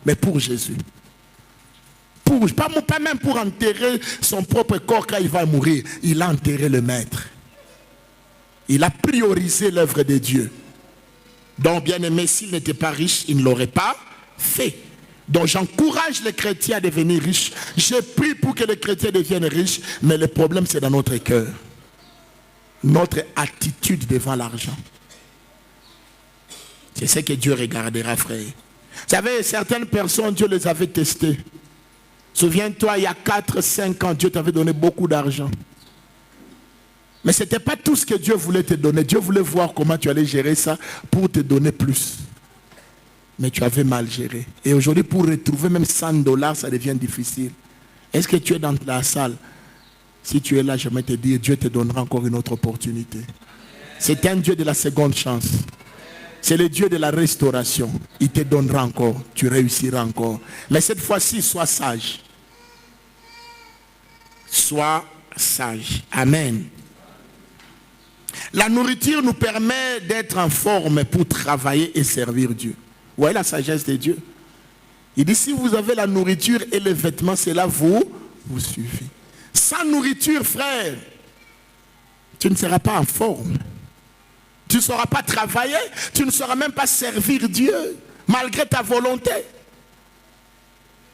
Mais pour Jésus. Pas même pour enterrer son propre corps quand il va mourir. Il a enterré le maître. Il a priorisé l'œuvre de Dieu. Donc, bien aimé, s'il n'était pas riche, il ne l'aurait pas fait. Donc, j'encourage les chrétiens à devenir riches. Je prie pour que les chrétiens deviennent riches. Mais le problème, c'est dans notre cœur. Notre attitude devant l'argent. C'est ce que Dieu regardera, frère. Vous savez, certaines personnes, Dieu les avait testées. Souviens-toi, il y a 4-5 ans, Dieu t'avait donné beaucoup d'argent. Mais ce n'était pas tout ce que Dieu voulait te donner. Dieu voulait voir comment tu allais gérer ça pour te donner plus. Mais tu avais mal géré. Et aujourd'hui, pour retrouver même $100, ça devient difficile. Est-ce que tu es dans la salle? Si tu es là, je vais te dire, Dieu te donnera encore une autre opportunité. C'est un Dieu de la seconde chance. C'est le Dieu de la restauration. Il te donnera encore. Tu réussiras encore. Mais cette fois-ci, sois sage. Sois sage. Amen. La nourriture nous permet d'être en forme pour travailler et servir Dieu. Vous voyez la sagesse de Dieu? Il dit, si vous avez la nourriture et les vêtements, cela vous suffit. Sans nourriture, frère, tu ne seras pas en forme. Tu ne sauras pas travailler, tu ne sauras même pas servir Dieu, malgré ta volonté.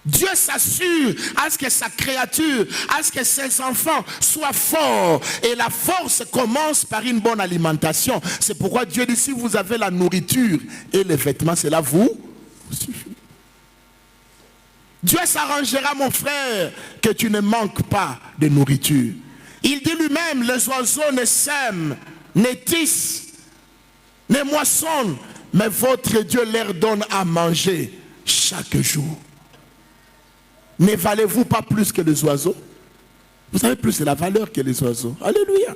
Dieu s'assure à ce que sa créature, à ce que ses enfants soient forts. Et la force commence par une bonne alimentation. C'est pourquoi Dieu dit, si vous avez la nourriture et les vêtements, cela vous suffit. Dieu s'arrangera, mon frère, que tu ne manques pas de nourriture. Il dit lui-même, les oiseaux ne sèment, ne tissent, ne moissonnent, mais votre Dieu leur donne à manger chaque jour. Ne valez-vous pas plus que les oiseaux? Vous avez plus de la valeur que les oiseaux. Alléluia.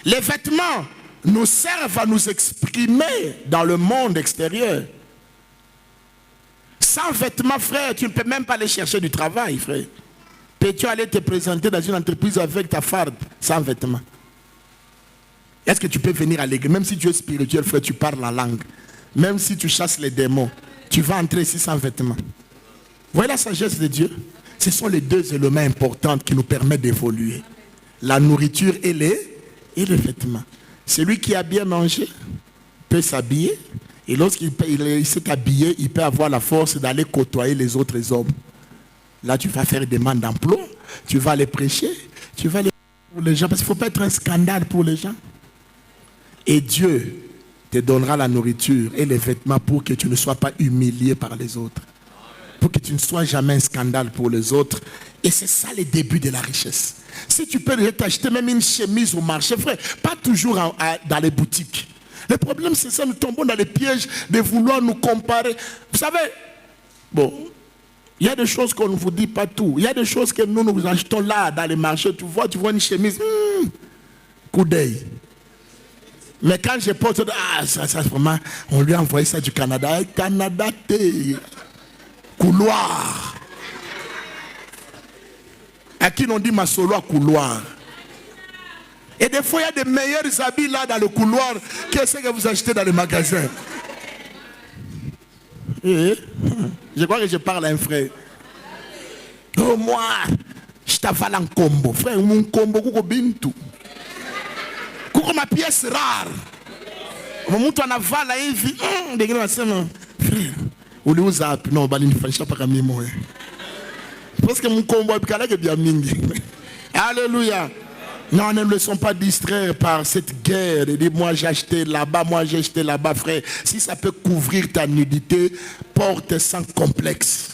Les vêtements nous servent à nous exprimer dans le monde extérieur. Sans vêtements, frère, tu ne peux même pas aller chercher du travail, frère. Peux-tu aller te présenter dans une entreprise avec ta farde sans vêtements? Est-ce que tu peux venir à l'église? Même si tu es spirituel, frère, tu parles la langue. Même si tu chasses les démons, tu vas entrer ici sans vêtements. Vous voyez la sagesse de Dieu? Ce sont les deux éléments importants qui nous permettent d'évoluer. La nourriture et les vêtements. Celui qui a bien mangé peut s'habiller. Et lorsqu'il s'est habillé, il peut avoir la force d'aller côtoyer les autres hommes. Là, tu vas faire des demandes d'emploi. Tu vas aller prêcher. Tu vas aller pour les gens. Parce qu'il ne faut pas être un scandale pour les gens. Et Dieu te donnera la nourriture et les vêtements pour que tu ne sois pas humilié par les autres. Pour que tu ne sois jamais un scandale pour les autres. Et c'est ça le début de la richesse. Si tu peux t'acheter même une chemise au marché, frère, pas toujours dans les boutiques. Le problème, c'est ça, nous tombons dans les pièges de vouloir nous comparer. Vous savez, bon, il y a des choses qu'on ne vous dit pas tout. Il y a des choses que nous achetons là, dans les marchés. Tu vois une chemise, coup d'œil. Mais quand je porte, ça vraiment, on lui a envoyé ça du Canada. Canada, couloir. À qui on dit ma solo à couloir. Et des fois, il y a des meilleurs habits là dans le couloir que ce que vous achetez dans les magasins. Je crois que je parle à un frère. Oh, moi, je t'avale en combo. Frère, mon combo, coucou bintou. Coucou ma pièce rare. Mon mouton en aval à une vie. Frère, ou lui vous a non, balin ne fait pas comme parce que mon combo est bien mingi. Alléluia. Non, ne me laissons pas distraire par cette guerre. Et dire, moi j'ai acheté là-bas, frère. Si ça peut couvrir ta nudité, porte sans complexe.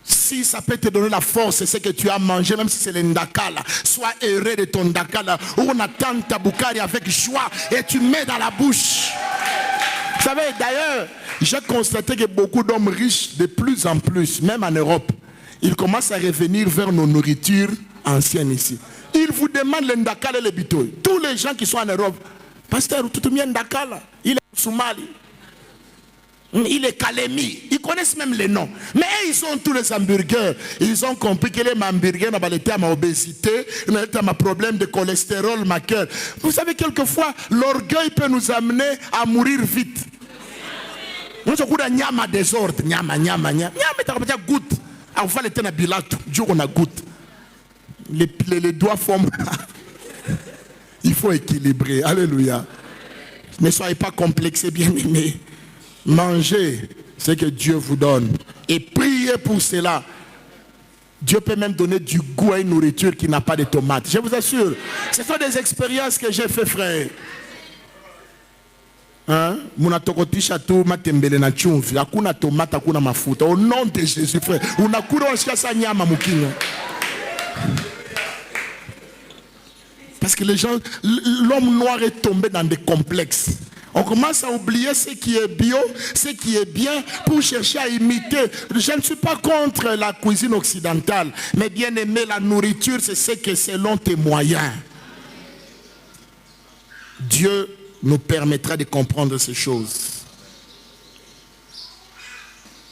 Si ça peut te donner la force, c'est que tu as mangé, même si c'est le ndakala. Sois heureux de ton ndakala. Où on attend ta boukari avec joie et tu mets dans la bouche. Vous savez, d'ailleurs, j'ai constaté que beaucoup d'hommes riches, de plus en plus, même en Europe, ils commencent à revenir vers nos nourritures anciennes ici. Ils vous demandent le ndakala et le bitoy. Tous les gens qui sont en Europe, pasteur, tout le monde ndakala, il est Soumali. Il est Kalemi. Ils connaissent même les noms. Mais ils ont tous les hamburgers. Ils ont compris que les hamburgers n'ont pas été à ma obésité, n'ont pas été à ma problème de cholestérol, ma cœur. Vous savez, quelquefois, l'orgueil peut nous amener à mourir vite. Nous avons un nyama désordre. Nyama. Nyama, t'as pas goutte. On va l'éteindre à bilato. Jour on a goutte. Les doigts forment. Il faut équilibrer. Alléluia. Ne soyez pas complexés, bien-aimés. Mangez ce que Dieu vous donne et priez pour cela. Dieu peut même donner du goût à une nourriture qui n'a pas de tomates. Je vous assure, ce sont des expériences que j'ai fait, frère. Munatokotisha tu matembele na chumvi. Hakuna tomate, hakuna mafuta. Au nom de Jésus, frère. Unakura washika nyama mukinyo. Parce que les gens, l'homme noir est tombé dans des complexes. On commence à oublier ce qui est bio, ce qui est bien, pour chercher à imiter. Je ne suis pas contre la cuisine occidentale, mais bien aimé, la nourriture, c'est ce que selon tes moyens. Dieu nous permettra de comprendre ces choses.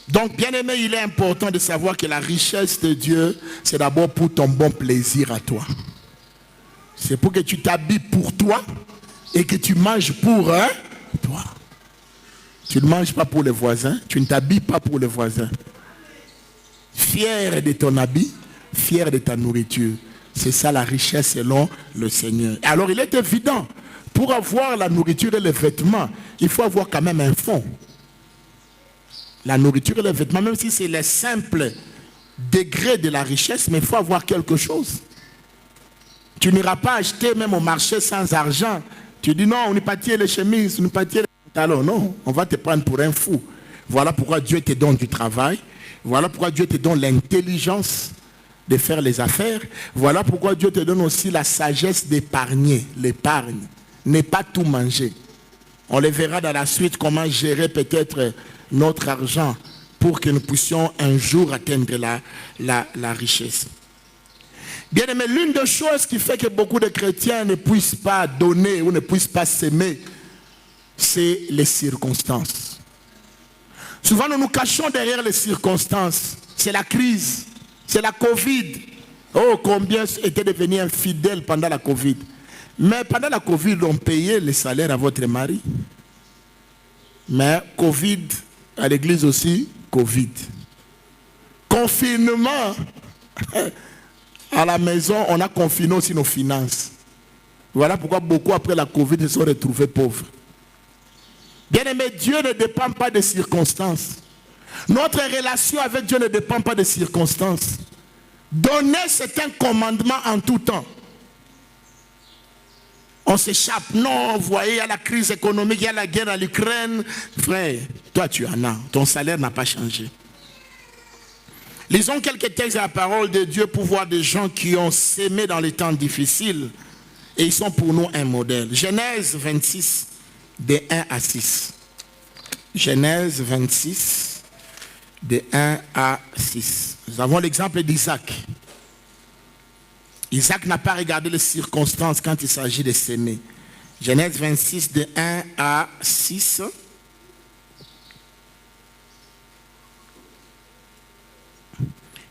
Donc, bien aimé, il est important de savoir que la richesse de Dieu, c'est d'abord pour ton bon plaisir à toi. C'est pour que tu t'habilles pour toi et que tu manges pour toi. Tu ne manges pas pour les voisins, tu ne t'habilles pas pour les voisins. Fier de ton habit, fier de ta nourriture. C'est ça la richesse selon le Seigneur. Alors il est évident, pour avoir la nourriture et les vêtements, il faut avoir quand même un fond. La nourriture et les vêtements, même si c'est le simple degré de la richesse, mais il faut avoir quelque chose. Tu n'iras pas acheter même au marché sans argent. Tu dis non, on n'est pas tiré les chemises, on n'est pas tiré les pantalons. Non, on va te prendre pour un fou. Voilà pourquoi Dieu te donne du travail. Voilà pourquoi Dieu te donne l'intelligence de faire les affaires. Voilà pourquoi Dieu te donne aussi la sagesse d'épargner. L'épargne. Ne pas tout manger. On le verra dans la suite comment gérer peut-être notre argent pour que nous puissions un jour atteindre la richesse. Bien aimé, l'une des choses qui fait que beaucoup de chrétiens ne puissent pas donner ou ne puissent pas s'aimer, c'est les circonstances. Souvent, nous nous cachons derrière les circonstances. C'est la crise, c'est la Covid. Oh, combien étaient devenus infidèles pendant la Covid. Mais pendant la Covid, on payait les salaires à votre mari. Mais Covid, à l'église aussi, Covid. Confinement. À la maison, on a confiné aussi nos finances. Voilà pourquoi beaucoup après la Covid se sont retrouvés pauvres. Bien aimé, Dieu ne dépend pas des circonstances. Notre relation avec Dieu ne dépend pas des circonstances. Donner, c'est un commandement en tout temps. On s'échappe. Non, vous voyez, il y a la crise économique, il y a la guerre en Ukraine. Frère, toi tu en as. Ton salaire n'a pas changé. Lisons quelques textes de la parole de Dieu pour voir des gens qui ont s'aimé dans les temps difficiles. Et ils sont pour nous un modèle. Genèse 26, de 1 à 6. Genèse 26, de 1 à 6. Nous avons l'exemple d'Isaac. Isaac n'a pas regardé les circonstances quand il s'agit de s'aimer. Genèse 26, de 1 à 6.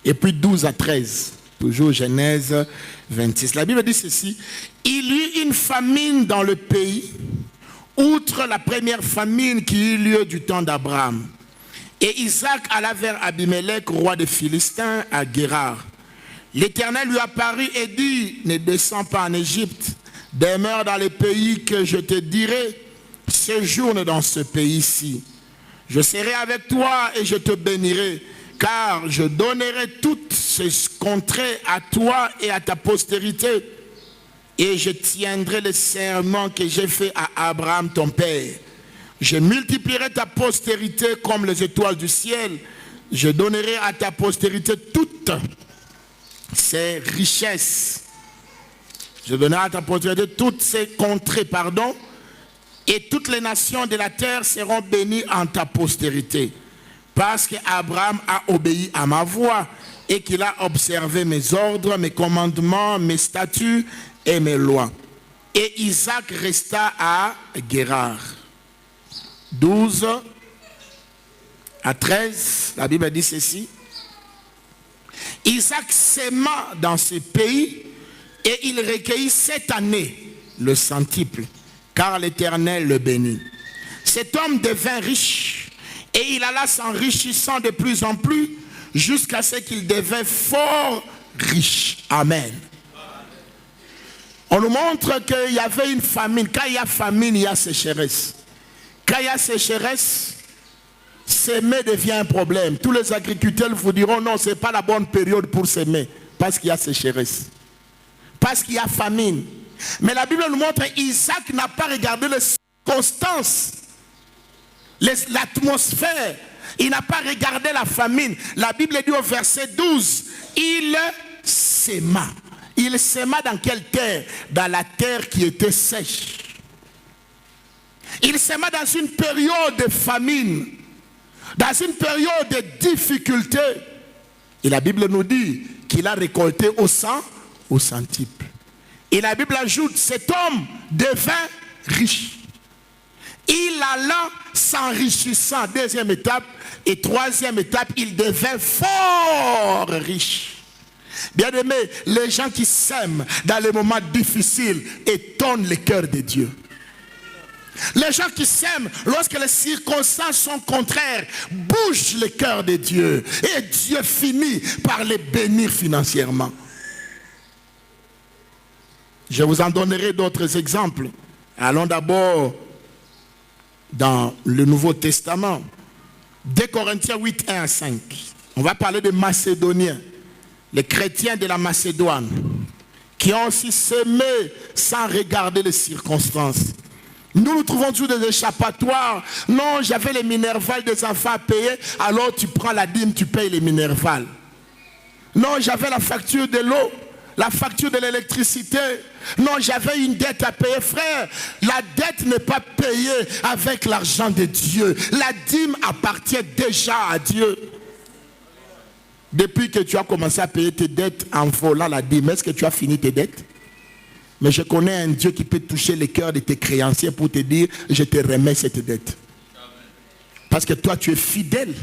Et puis 12 à 13, toujours Genèse 26. La Bible dit ceci: il y eut une famine dans le pays, outre la première famine qui eut lieu du temps d'Abraham. Et Isaac alla vers Abimelech, roi des Philistins, à Guérar. L'Éternel lui apparut et dit: ne descends pas en Égypte, demeure dans les pays que je te dirai, séjourne dans ce pays-ci. Je serai avec toi et je te bénirai, car je donnerai toutes ce contrée à toi et à ta postérité. Et je tiendrai le serment que j'ai fait à Abraham ton père. Je multiplierai ta postérité comme les étoiles du ciel. Je donnerai à ta postérité toutes ces richesses. Je donnerai à ta postérité toutes ces contrées, et toutes les nations de la terre seront bénies en ta postérité. Parce qu'Abraham a obéi à ma voix et qu'il a observé mes ordres, mes commandements, mes statuts et mes lois. Et Isaac resta à Guérar. 12 à 13, la Bible dit ceci. Isaac sema dans ce pays et il recueillit 7 années le centuple, car l'Éternel le bénit. Cet homme devint riche et il alla s'enrichissant de plus en plus jusqu'à ce qu'il devint fort riche. Amen. On nous montre qu'il y avait une famine. Quand il y a famine, il y a sécheresse. Quand il y a sécheresse, s'aimer devient un problème. Tous les agriculteurs vous diront non, ce n'est pas la bonne période pour s'aimer. Parce qu'il y a sécheresse. Parce qu'il y a famine. Mais la Bible nous montre qu'Isaac n'a pas regardé les circonstances, l'atmosphère. Il n'a pas regardé la famine. La Bible dit au verset 12, il s'aima. Il s'aima dans quelle terre? Dans la terre qui était sèche. Il s'aima dans une période de famine, dans une période de difficulté. Et la Bible nous dit qu'il a récolté au centuple. Et la Bible ajoute, cet homme devint riche. Il alla s'enrichissant, deuxième étape, et troisième étape, il devint fort riche. Bien aimé, les gens qui s'aiment dans les moments difficiles étonnent le cœur de Dieu. Les gens qui s'aiment lorsque les circonstances sont contraires bougent le cœur de Dieu. Et Dieu finit par les bénir financièrement. Je vous en donnerai d'autres exemples. Allons d'abord dans le Nouveau Testament. 2 Corinthiens 8, 1 à 5. On va parler des Macédoniens, les chrétiens de la Macédoine, qui ont aussi semé sans regarder les circonstances. Nous trouvons toujours des échappatoires. Non, j'avais les minervales des enfants à payer, alors tu prends la dîme, tu payes les minervales. Non, j'avais la facture de l'eau, la facture de l'électricité. Non, j'avais une dette à payer. Frère, la dette n'est pas payée avec l'argent de Dieu. La dîme appartient déjà à Dieu. Depuis que tu as commencé à payer tes dettes en volant la dîme, est-ce que tu as fini tes dettes? Mais je connais un Dieu qui peut toucher le cœur de tes créanciers pour te dire, je te remets cette dette. Parce que toi, tu es fidèle.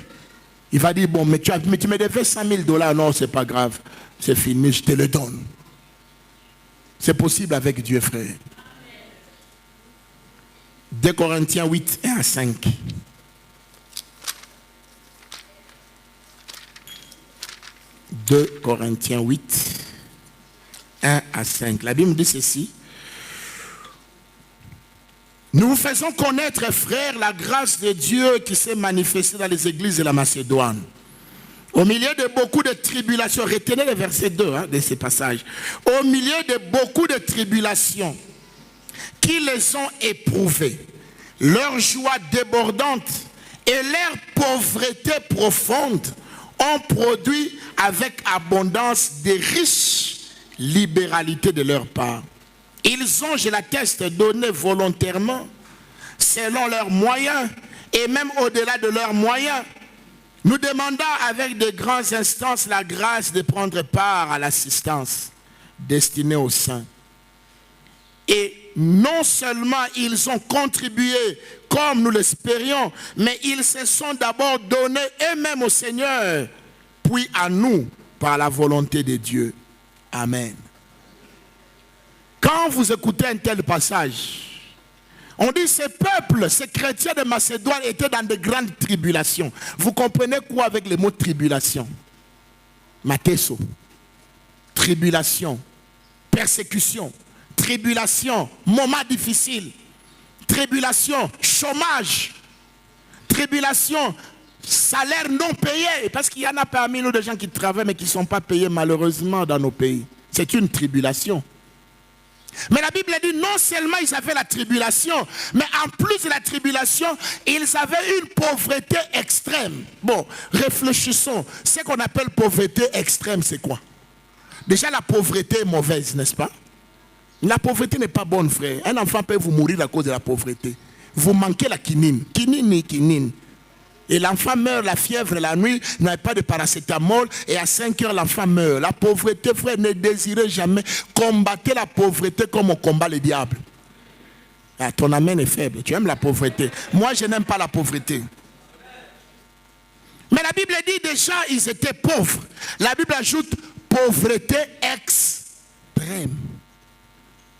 Il va dire, bon, mais tu me devais $100 000. Non, c'est pas grave. C'est fini, je te le donne. C'est possible avec Dieu, frère. 2 Corinthiens 8, 1 à 5. « 2 Corinthiens 8, 1 à 5. La Bible dit ceci. Nous vous faisons connaître, frères, la grâce de Dieu qui s'est manifestée dans les églises de la Macédoine. Au milieu de beaucoup de tribulations, retenez le verset 2 de ce passage. Au milieu de beaucoup de tribulations qui les ont éprouvées, leur joie débordante et leur pauvreté profonde ont produit avec abondance de riches libéralités de leur part. Ils ont, je l'atteste, donné volontairement, selon leurs moyens, et même au-delà de leurs moyens, nous demandons avec de grandes instances la grâce de prendre part à l'assistance destinée aux saints. Et non seulement ils ont contribué comme nous l'espérions, mais ils se sont d'abord donnés eux-mêmes au Seigneur, puis à nous par la volonté de Dieu. Amen. Quand vous écoutez un tel passage, on dit ces peuples, ces chrétiens de Macédoine étaient dans de grandes tribulations. Vous comprenez quoi avec le mot tribulation? Matheso. Tribulation. Persécution. Tribulation. Moment difficile. Tribulation. Chômage. Tribulation. Salaire non payé. Parce qu'il y en a parmi nous des gens qui travaillent mais qui ne sont pas payés malheureusement dans nos pays. C'est une tribulation. Mais la Bible dit non seulement ils avaient la tribulation, mais en plus de la tribulation, ils avaient une pauvreté extrême. Bon, réfléchissons. Ce qu'on appelle pauvreté extrême, c'est quoi? Déjà, la pauvreté est mauvaise, n'est-ce pas? La pauvreté n'est pas bonne, frère. Un enfant peut vous mourir à cause de la pauvreté. Vous manquez la quinine. Quinine. Et l'enfant meurt, la fièvre, la nuit, il n'avait pas de paracétamol, et à 5 heures, l'enfant meurt. La pauvreté, frère, ne désirez jamais. Combattez la pauvreté comme on combat le diable. Ah, ton amen est faible, tu aimes la pauvreté. Moi, je n'aime pas la pauvreté. Mais la Bible dit déjà, ils étaient pauvres. La Bible ajoute pauvreté extrême.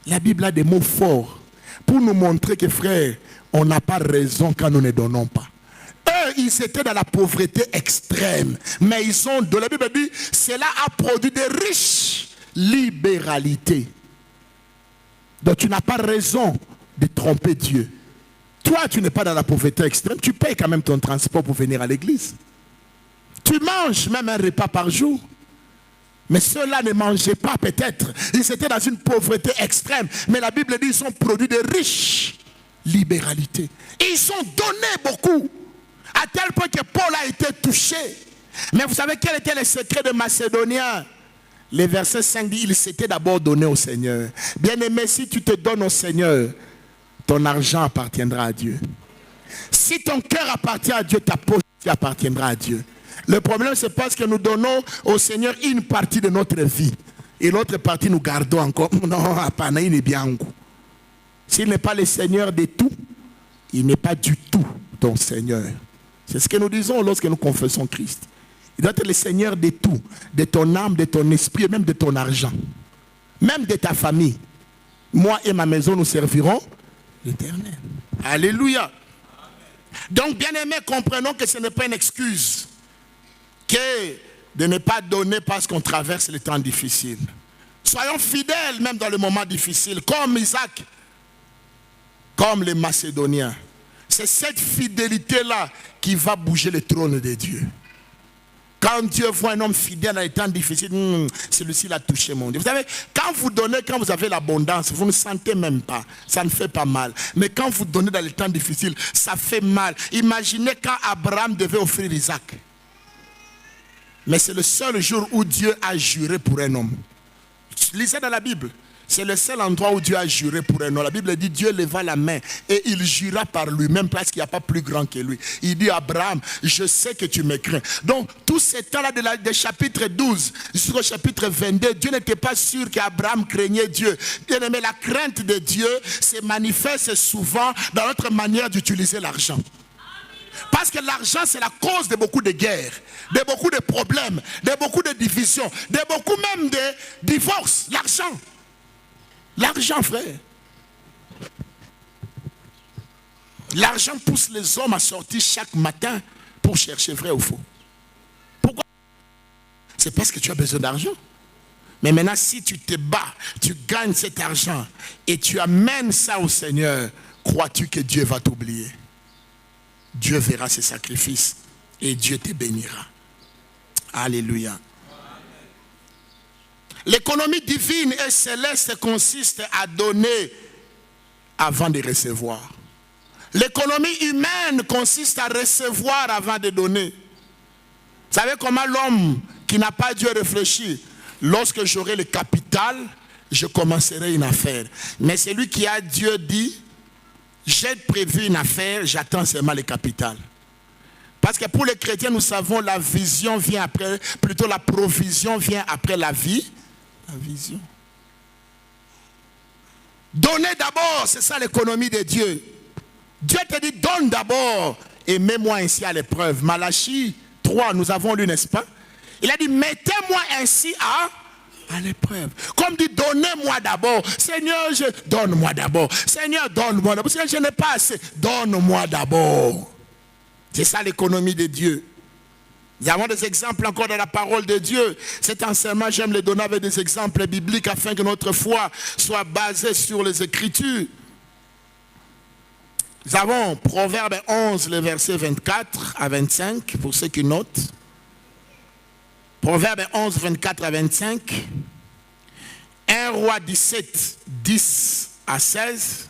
La Bible a des mots forts pour nous montrer que, frère, on n'a pas raison quand nous ne donnons pas. Eux, ils étaient dans la pauvreté extrême. Mais ils sont, de la Bible dit, cela a produit de riches libéralités. Donc tu n'as pas raison de tromper Dieu. Toi, tu n'es pas dans la pauvreté extrême. Tu payes quand même ton transport pour venir à l'église. Tu manges même un repas par jour. Mais ceux-là ne mangeaient pas peut-être. Ils étaient dans une pauvreté extrême. Mais la Bible dit, ils sont produits de riches libéralités. Et ils ont donné beaucoup. À tel point que Paul a été touché. Mais vous savez quel était le secret de Macédoniens? Les versets 5 dit, il s'était d'abord donné au Seigneur. Bien-aimé, si tu te donnes au Seigneur, ton argent appartiendra à Dieu. Si ton cœur appartient à Dieu, ta poche appartiendra à Dieu. Le problème, c'est parce que nous donnons au Seigneur une partie de notre vie. Et l'autre partie, nous gardons encore. Non, il n'est bien. S'il n'est pas le Seigneur de tout, il n'est pas du tout ton Seigneur. C'est ce que nous disons lorsque nous confessons Christ. Il doit être le Seigneur de tout, de ton âme, de ton esprit et même de ton argent. Même de ta famille. Moi et ma maison, nous servirons l'Éternel. Alléluia. Donc, bien-aimés, comprenons que ce n'est pas une excuse que de ne pas donner parce qu'on traverse les temps difficiles. Soyons fidèles même dans les moments difficiles, comme Isaac, comme les Macédoniens. C'est cette fidélité-là qui va bouger le trône de Dieu. Quand Dieu voit un homme fidèle dans les temps difficiles, celui-ci l'a touché, mon Dieu. Vous savez, quand vous donnez, quand vous avez l'abondance, vous ne sentez même pas. Ça ne fait pas mal. Mais quand vous donnez dans les temps difficiles, ça fait mal. Imaginez quand Abraham devait offrir Isaac. Mais c'est le seul jour où Dieu a juré pour un homme. Lisez dans la Bible. C'est le seul endroit où Dieu a juré pour un homme. La Bible dit Dieu leva la main et il jura par lui-même parce qu'il n'y a pas plus grand que lui. Il dit Abraham, je sais que tu me crains. Donc tout ce temps-là de chapitre 12 jusqu'au chapitre 22, Dieu n'était pas sûr qu'Abraham craignait Dieu. Bien aimé, la crainte de Dieu se manifeste souvent dans notre manière d'utiliser l'argent. Parce que l'argent, c'est la cause de beaucoup de guerres, de beaucoup de problèmes, de beaucoup de divisions, de beaucoup même de divorces. L'argent. L'argent, frère. L'argent pousse les hommes à sortir chaque matin pour chercher vrai ou faux. Pourquoi? C'est parce que tu as besoin d'argent. Mais maintenant, si tu te bats, tu gagnes cet argent et tu amènes ça au Seigneur, crois-tu que Dieu va t'oublier? Dieu verra ses sacrifices et Dieu te bénira. Alléluia. L'économie divine et céleste consiste à donner avant de recevoir. L'économie humaine consiste à recevoir avant de donner. Vous savez comment l'homme qui n'a pas Dieu réfléchit? Lorsque j'aurai le capital, je commencerai une affaire. Mais celui qui a Dieu dit, j'ai prévu une affaire, j'attends seulement le capital. Parce que pour les chrétiens, nous savons la vision vient après, plutôt la provision vient après la vie. La vision. Donnez d'abord, c'est ça l'économie de Dieu. Dieu te dit, donne d'abord et mets-moi ainsi à l'épreuve. Malachie 3, nous avons lu, n'est-ce pas? Il a dit, mettez-moi ainsi à l'épreuve. Comme dit, donnez-moi d'abord. Seigneur, donne-moi d'abord. Seigneur, donne-moi d'abord. Seigneur, je n'ai pas assez. Donne-moi d'abord. C'est ça l'économie de Dieu. Nous avons des exemples encore dans la parole de Dieu. Cet enseignement, j'aime les donner avec des exemples bibliques afin que notre foi soit basée sur les Écritures. Nous avons Proverbe 11, le verset 24 à 25, pour ceux qui notent. Proverbe 11, 24 à 25. 1 Roi 17, 10 à 16.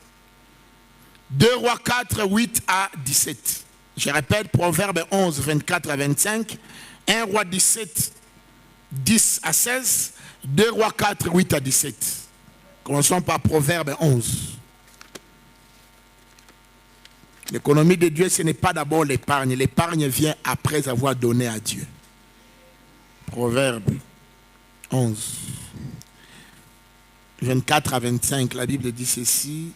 2 Rois 4, 8 à 17. Je répète, Proverbe 11, 24 à 25. 1 Roi 17, 10 à 16. 2 Rois 4, 8 à 17. Commençons par Proverbe 11. L'économie de Dieu, ce n'est pas d'abord l'épargne. L'épargne vient après avoir donné à Dieu. Proverbe 11. 24 à 25, la Bible dit ceci.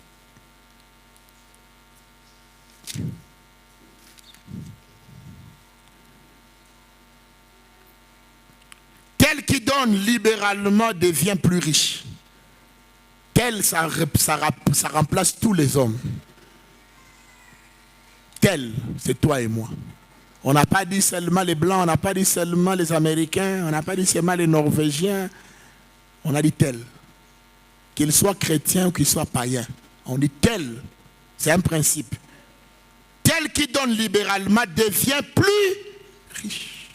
Tel qui donne libéralement devient plus riche. Tel, ça remplace tous les hommes. Tel, c'est toi et moi. On n'a pas dit seulement les Blancs, on n'a pas dit seulement les Américains, on n'a pas dit seulement les Norvégiens. On a dit tel. Qu'il soit chrétien ou qu'il soit païen. On dit tel. C'est un principe. Tel qui donne libéralement devient plus riche.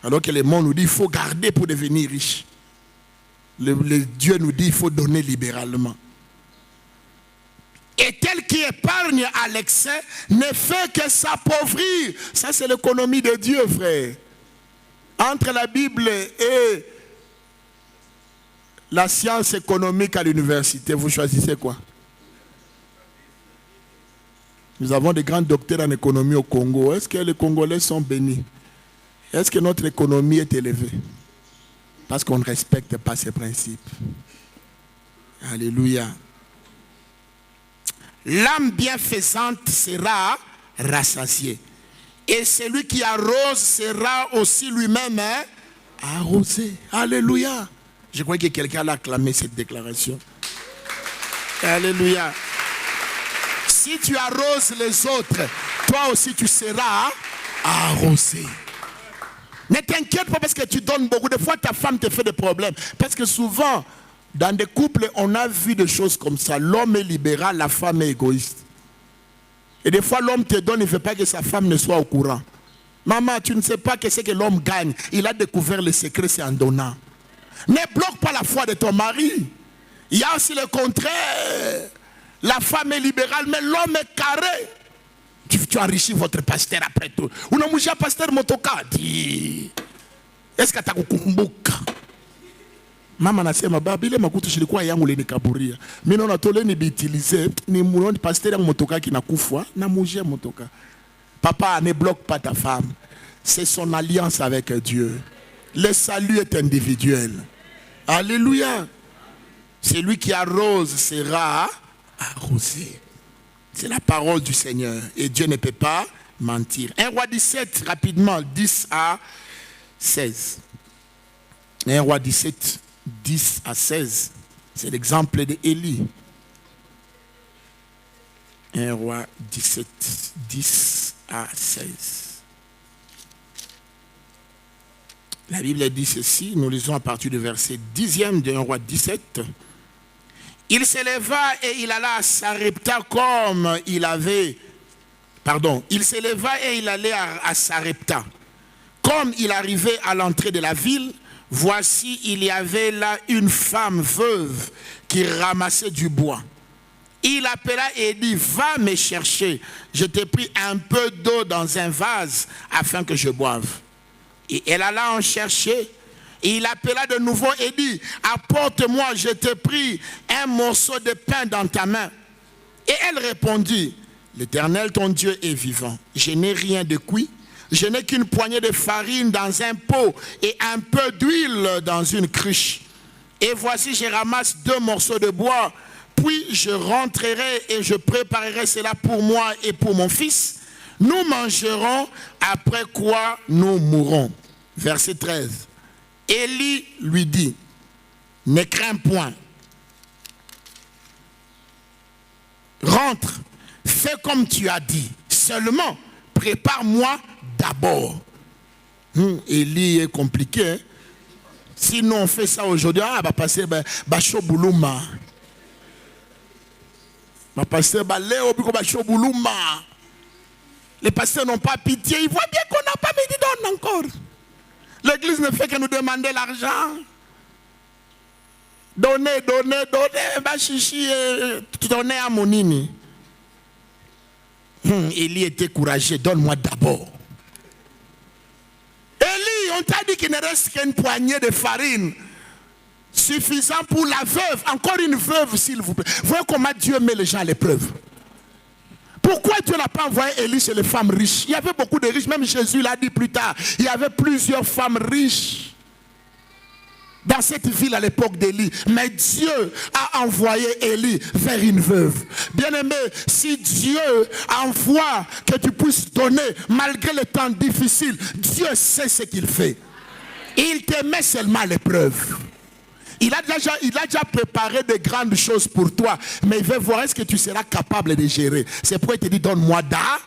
Alors que le monde nous dit qu'il faut garder pour devenir riche. Le Dieu nous dit qu'il faut donner libéralement. Et tel qui épargne à l'excès ne fait que s'appauvrir. Ça, c'est l'économie de Dieu, frère. Entre la Bible et la science économique à l'université, vous choisissez quoi? Nous avons des grands docteurs en économie au Congo. Est-ce que les Congolais sont bénis? Est-ce que notre économie est élevée? Parce qu'on ne respecte pas ces principes. Alléluia. L'âme bienfaisante sera rassasiée. Et celui qui arrose sera aussi lui-même arrosé. Alléluia. Je crois que quelqu'un a acclamé cette déclaration. Alléluia. Si tu arroses les autres, toi aussi tu seras arrosé. Ne t'inquiète pas parce que tu donnes beaucoup. Des fois, ta femme te fait des problèmes. Parce que souvent, dans des couples, on a vu des choses comme ça. L'homme est libéral, la femme est égoïste. Et des fois, l'homme te donne, il ne veut pas que sa femme ne soit au courant. Maman, tu ne sais pas que c'est que l'homme gagne. Il a découvert le secret, c'est en donnant. Ne bloque pas la foi de ton mari. Il y a aussi le contraire. La femme est libérale, mais l'homme est carré. Tu enrichis votre pasteur après tout. Unamujia pasteur motoka. Est-ce que tu as kukumbuka? Mama nasema baba ile makuta shilikuwa yangu ile nikaburia. Mimi naona tole ni bitilize ni muone pasteur yangu motoka kinakufwa na mujia motoka. Papa, ne bloque pas ta femme. C'est son alliance avec Dieu. Le salut est individuel. Alléluia. Celui qui arrose sera arrosé. C'est la parole du Seigneur. Et Dieu ne peut pas mentir. 1 Roi 17, rapidement, 10 à 16. 1 Roi 17, 10 à 16. C'est l'exemple d'Élie. 1 Roi 17, 10 à 16. La Bible dit ceci, nous lisons à partir du verset 10e de 1 Roi 17. Il s'éleva et il alla à Sarepta comme il avait... Pardon, il s'éleva et il allait à Sarepta. Comme il arrivait à l'entrée de la ville, voici, il y avait là une femme veuve qui ramassait du bois. Il appela et dit, va me chercher. Je t'ai pris un peu d'eau dans un vase afin que je boive. Et elle alla en chercher. Et il appela de nouveau et dit, apporte-moi, je t'ai pris un morceau de pain dans ta main. Et elle répondit, l'Éternel ton Dieu est vivant. Je n'ai rien de cuit. Je n'ai qu'une poignée de farine dans un pot et un peu d'huile dans une cruche. Et voici, je ramasse 2 morceaux de bois. Puis je rentrerai et je préparerai cela pour moi et pour mon fils. Nous mangerons, après quoi nous mourrons. Verset 13. Élie lui dit, ne crains point. Rentre, fais comme tu as dit. Seulement, prépare-moi d'abord. Élie est compliqué. Hein? Sinon, on fait ça aujourd'hui, va passer Bacho Boulouma. Ma pasteur Baléo, les pasteurs n'ont pas pitié. Ils voient bien qu'on n'a pas mis d'idole encore. L'église ne fait que nous demander l'argent. Donnez, donnez, donnez. Bah, chichi, donnez à mon nini. Élie était courageux. Donne-moi d'abord. Élie, on t'a dit qu'il ne reste qu'une poignée de farine. Suffisant pour la veuve. Encore une veuve, s'il vous plaît. Voyez comment Dieu met les gens à l'épreuve. Pourquoi Dieu n'a pas envoyé Élie chez les femmes riches? Il y avait beaucoup de riches. Même Jésus l'a dit plus tard. Il y avait plusieurs femmes riches dans cette ville à l'époque d'Élie. Mais Dieu a envoyé Élie vers une veuve. Bien-aimé, si Dieu envoie que tu puisses donner malgré les temps difficiles, Dieu sait ce qu'il fait. Il te met seulement à l'épreuve. Il a déjà préparé de grandes choses pour toi. Mais il veut voir est-ce que tu seras capable de gérer. C'est pourquoi il te dit donne-moi d'abord.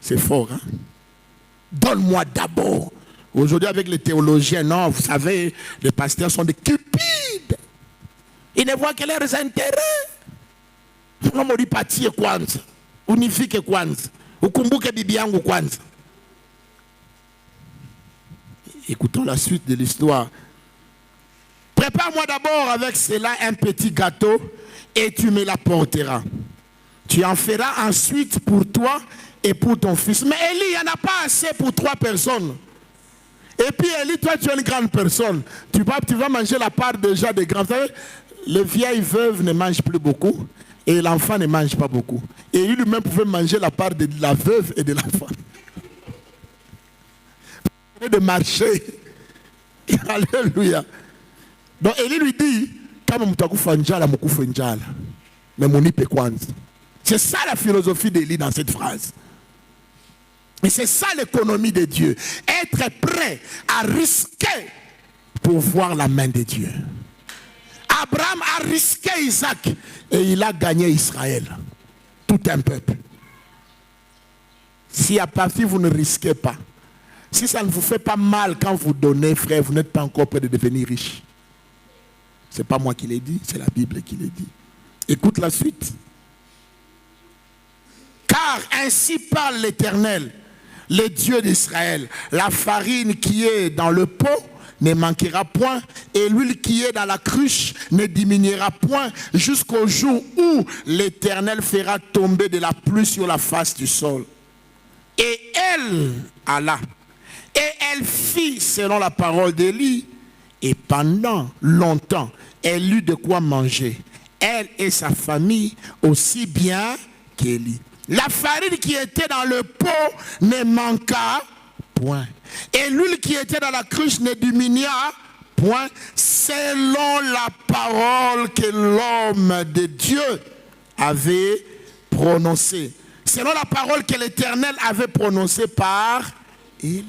C'est fort, hein? Donne-moi d'abord. Aujourd'hui avec les théologiens, non, vous savez, les pasteurs sont des cupides. Ils ne voient que leurs intérêts. Non, mori patie kwanza. Unifike kwanza. Ukumbuke bibi yangu kwanza. Écoutons la suite de l'histoire. Prépare-moi d'abord avec cela un petit gâteau et tu me l'apporteras. Tu en feras ensuite pour toi et pour ton fils. Mais Élie, il n'y en a pas assez pour 3 personnes. Et puis Élie, toi tu es une grande personne. Tu vas manger la part déjà des grands. Vous savez, les vieilles veuves ne mangent plus beaucoup et l'enfant ne mange pas beaucoup. Et Élie lui-même pouvait manger la part de la veuve et de l'enfant. De marcher. Alléluia. Donc Élie lui dit, c'est ça la philosophie d'Élie dans cette phrase. Et c'est ça l'économie de Dieu. Être prêt à risquer pour voir la main de Dieu. Abraham a risqué Isaac et il a gagné Israël. Tout un peuple. Si à partir vous ne risquez pas, si ça ne vous fait pas mal quand vous donnez, frère, vous n'êtes pas encore prêt de devenir riche. Ce n'est pas moi qui l'ai dit, c'est la Bible qui l'ai dit. Écoute la suite. Car ainsi parle l'Éternel, le Dieu d'Israël. La farine qui est dans le pot ne manquera point, et l'huile qui est dans la cruche ne diminuera point, jusqu'au jour où l'Éternel fera tomber de la pluie sur la face du sol. Et elle, Allah, et elle fit selon la parole d'Élie, et pendant longtemps, elle eut de quoi manger, elle et sa famille, aussi bien qu'Élie. La farine qui était dans le pot ne manqua point, et l'huile qui était dans la cruche ne diminua point, selon la parole que l'homme de Dieu avait prononcée. Selon la parole que l'Éternel avait prononcée par Élie.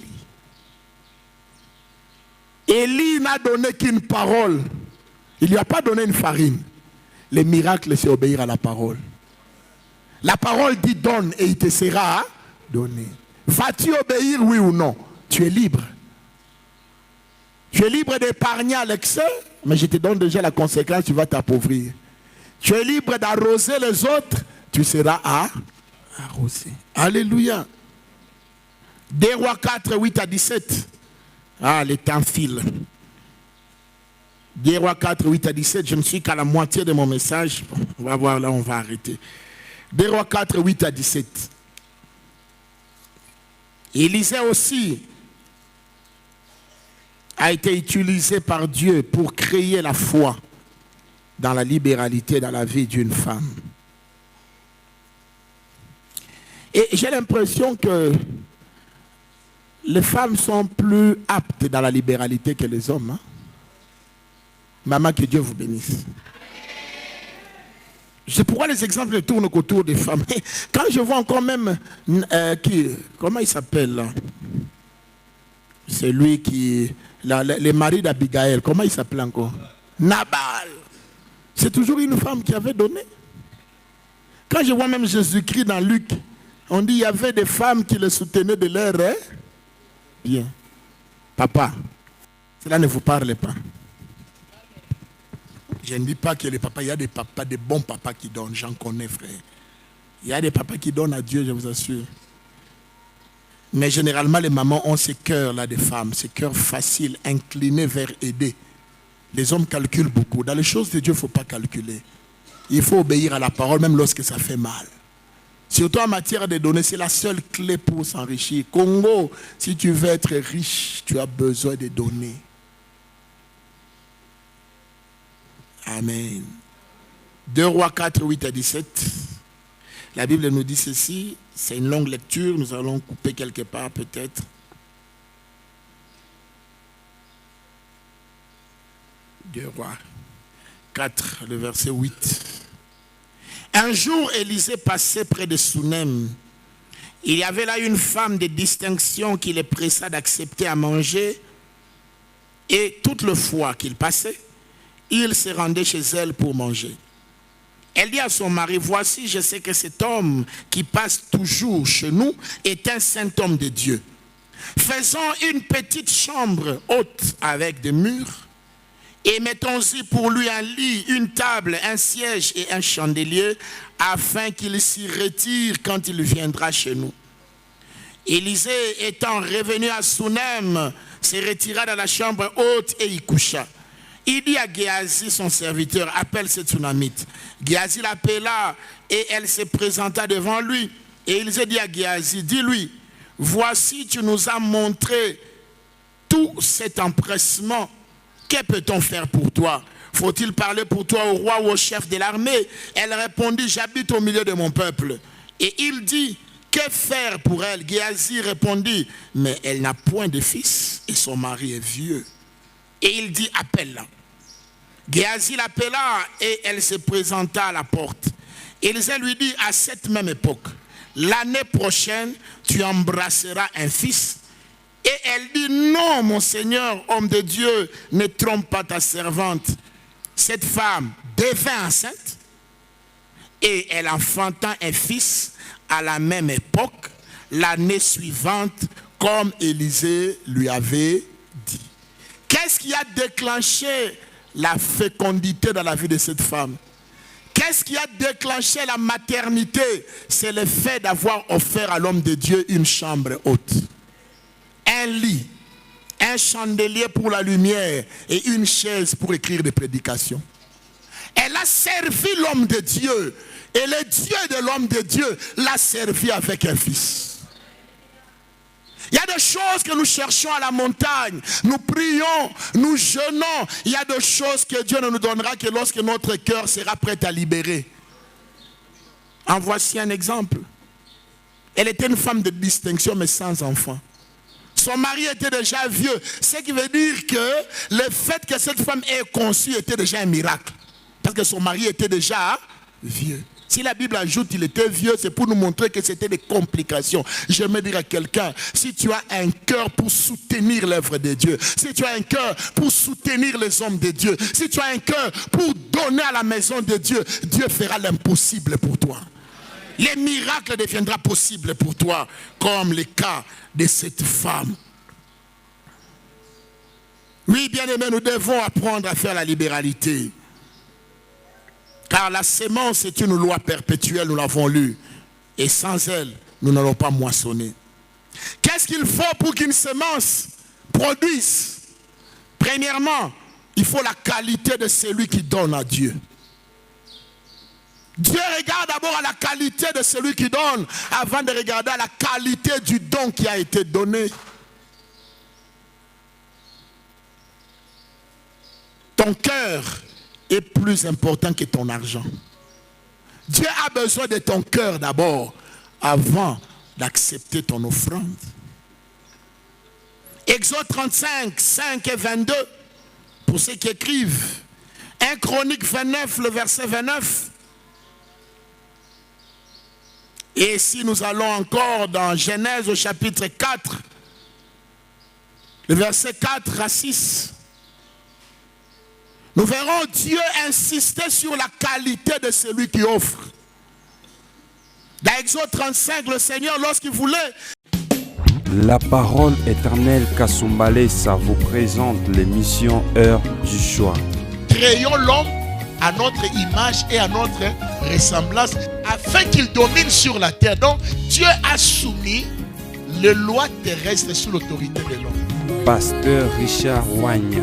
Élie n'a donné qu'une parole. Il ne lui a pas donné une farine. Le miracle, c'est obéir à la parole. La parole dit donne et il te sera donné. Vas-tu obéir, oui ou non? Tu es libre. Tu es libre d'épargner à l'excès, mais je te donne déjà la conséquence, tu vas t'appauvrir. Tu es libre d'arroser les autres, tu seras arrosé. Alléluia. 2 Rois 4, 8 à 17. Ah, le temps file. 2 Rois 4, 8 à 17. Je ne suis qu'à la moitié de mon message. On va voir là, on va arrêter. 2 Rois 4, 8 à 17. Élisée aussi a été utilisé par Dieu pour créer la foi dans la libéralité, dans la vie d'une femme. Et j'ai l'impression que les femmes sont plus aptes dans la libéralité que les hommes. Hein? Maman, que Dieu vous bénisse. C'est pourquoi les exemples ne tournent qu'autour des femmes. Quand je vois encore même, comment il s'appelle? C'est lui qui, le mari d'Abigaël, comment il s'appelle encore? Nabal. C'est toujours une femme qui avait donné. Quand je vois même Jésus-Christ dans Luc, on dit qu'il y avait des femmes qui le soutenaient de leur bien. Papa, cela ne vous parle pas. Je ne dis pas que les papas, il y a des papas, des bons papas qui donnent, j'en connais, frère. Il y a des papas qui donnent à Dieu, je vous assure. Mais généralement, les mamans ont ces cœurs-là des femmes, ces cœurs faciles, inclinés vers aider. Les hommes calculent beaucoup. Dans les choses de Dieu, il ne faut pas calculer. Il faut obéir à la parole, même lorsque ça fait mal. Surtout en matière de donner, c'est la seule clé pour s'enrichir. Congo, si tu veux être riche, tu as besoin de donner. Amen. 2 Rois 4, 8 à 17. La Bible nous dit ceci. C'est une longue lecture. Nous allons couper quelque part peut-être. Deux Rois 4, le verset 8. Un jour, Élisée passait près de Sunem. Il y avait là une femme de distinction qui les pressa d'accepter à manger. Et toute le fois qu'il passait, il se rendait chez elle pour manger. Elle dit à son mari, voici, je sais que cet homme qui passe toujours chez nous est un saint homme de Dieu. Faisons une petite chambre haute avec des murs et mettons-y pour lui un lit, une table, un siège et un chandelier afin qu'il s'y retire quand il viendra chez nous. Élisée étant revenu à Sunem, se retira dans la chambre haute et y coucha. Il dit à Géasi, son serviteur, appelle cette Sunamite. Géasi l'appela et elle se présenta devant lui. Et il se dit à Géasi, dis-lui, voici tu nous as montré tout cet empressement. Que peut-on faire pour toi? Faut-il parler pour toi au roi ou au chef de l'armée? Elle répondit, j'habite au milieu de mon peuple. Et il dit, que faire pour elle? Géasi répondit, mais elle n'a point de fils et son mari est vieux. Et il dit, appelle-la. Géasi l'appela et elle se présenta à la porte. Élisée lui dit, à cette même époque, l'année prochaine, tu embrasseras un fils. Et elle dit, non, mon Seigneur, homme de Dieu, ne trompe pas ta servante. Cette femme devint enceinte et elle enfanta un fils à la même époque, l'année suivante, comme Élisée lui avait dit. Qu'est-ce qui a déclenché la fécondité dans la vie de cette femme? Qu'est-ce qui a déclenché la maternité? C'est le fait d'avoir offert à l'homme de Dieu une chambre haute, un lit, un chandelier pour la lumière et une chaise pour écrire des prédications. Elle a servi l'homme de Dieu et le Dieu de l'homme de Dieu l'a servi avec un fils. Il y a des choses que nous cherchons à la montagne. Nous prions, nous jeûnons. Il y a des choses que Dieu ne nous donnera que lorsque notre cœur sera prêt à libérer. En voici un exemple. Elle était une femme de distinction mais sans enfant. Son mari était déjà vieux. Ce qui veut dire que le fait que cette femme ait conçu était déjà un miracle. Parce que son mari était déjà vieux. Si la Bible ajoute qu'il était vieux, c'est pour nous montrer que c'était des complications. J'aimerais dire à quelqu'un, si tu as un cœur pour soutenir l'œuvre de Dieu, si tu as un cœur pour soutenir les hommes de Dieu, si tu as un cœur pour donner à la maison de Dieu, Dieu fera l'impossible pour toi. Les miracles deviendront possibles pour toi, comme le cas de cette femme. Oui, bien-aimés, nous devons apprendre à faire la libéralité. Car la sémence est une loi perpétuelle, nous l'avons lu. Et sans elle, nous n'allons pas moissonner. Qu'est-ce qu'il faut pour qu'une sémence produise? Premièrement, il faut la qualité de celui qui donne à Dieu. Dieu regarde d'abord à la qualité de celui qui donne avant de regarder à la qualité du don qui a été donné. Ton cœur est plus important que ton argent. Dieu a besoin de ton cœur d'abord avant d'accepter ton offrande. Exode 35, 5 et 22, pour ceux qui écrivent. 1 Chronique 29, le verset 29. Et si nous allons encore dans Genèse au chapitre 4, le verset 4 à 6, nous verrons Dieu insister sur la qualité de celui qui offre. Dans Exode 35, le Seigneur, lorsqu'il voulait... La parole éternelle Kasumbalesa vous présente l'émission Heure du choix. Créons l'homme à notre image et à notre ressemblance, afin qu'il domine sur la terre. Donc, Dieu a soumis les lois terrestres sous l'autorité de l'homme. Pasteur Richard Wagner.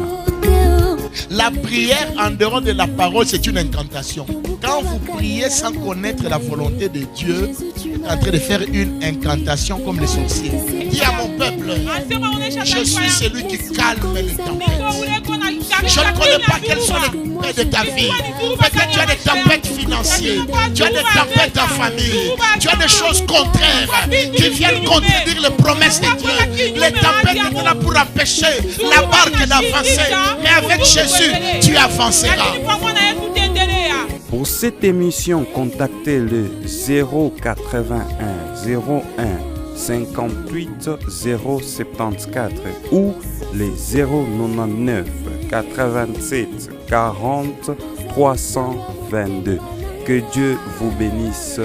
La prière en dehors de la parole, c'est une incantation. Quand vous priez sans connaître la volonté de Dieu, vous êtes en train de faire une incantation comme les sorciers. Dis à mon peuple, je suis celui qui calme les tempêtes. Je ne connais pas quelles sont les tempêtes de ta vie. Peut-être tu as des tempêtes financières, tu as des tempêtes en famille, tu as des choses contraires qui viennent contredire les promesses de Dieu. Les tempêtes étaient là pour empêcher la barque d'avancer. Mais avec Jésus, tu avanceras. Pour cette émission, contactez le 081 01 58 074 ou les 099 87 40 322. Que Dieu vous bénisse.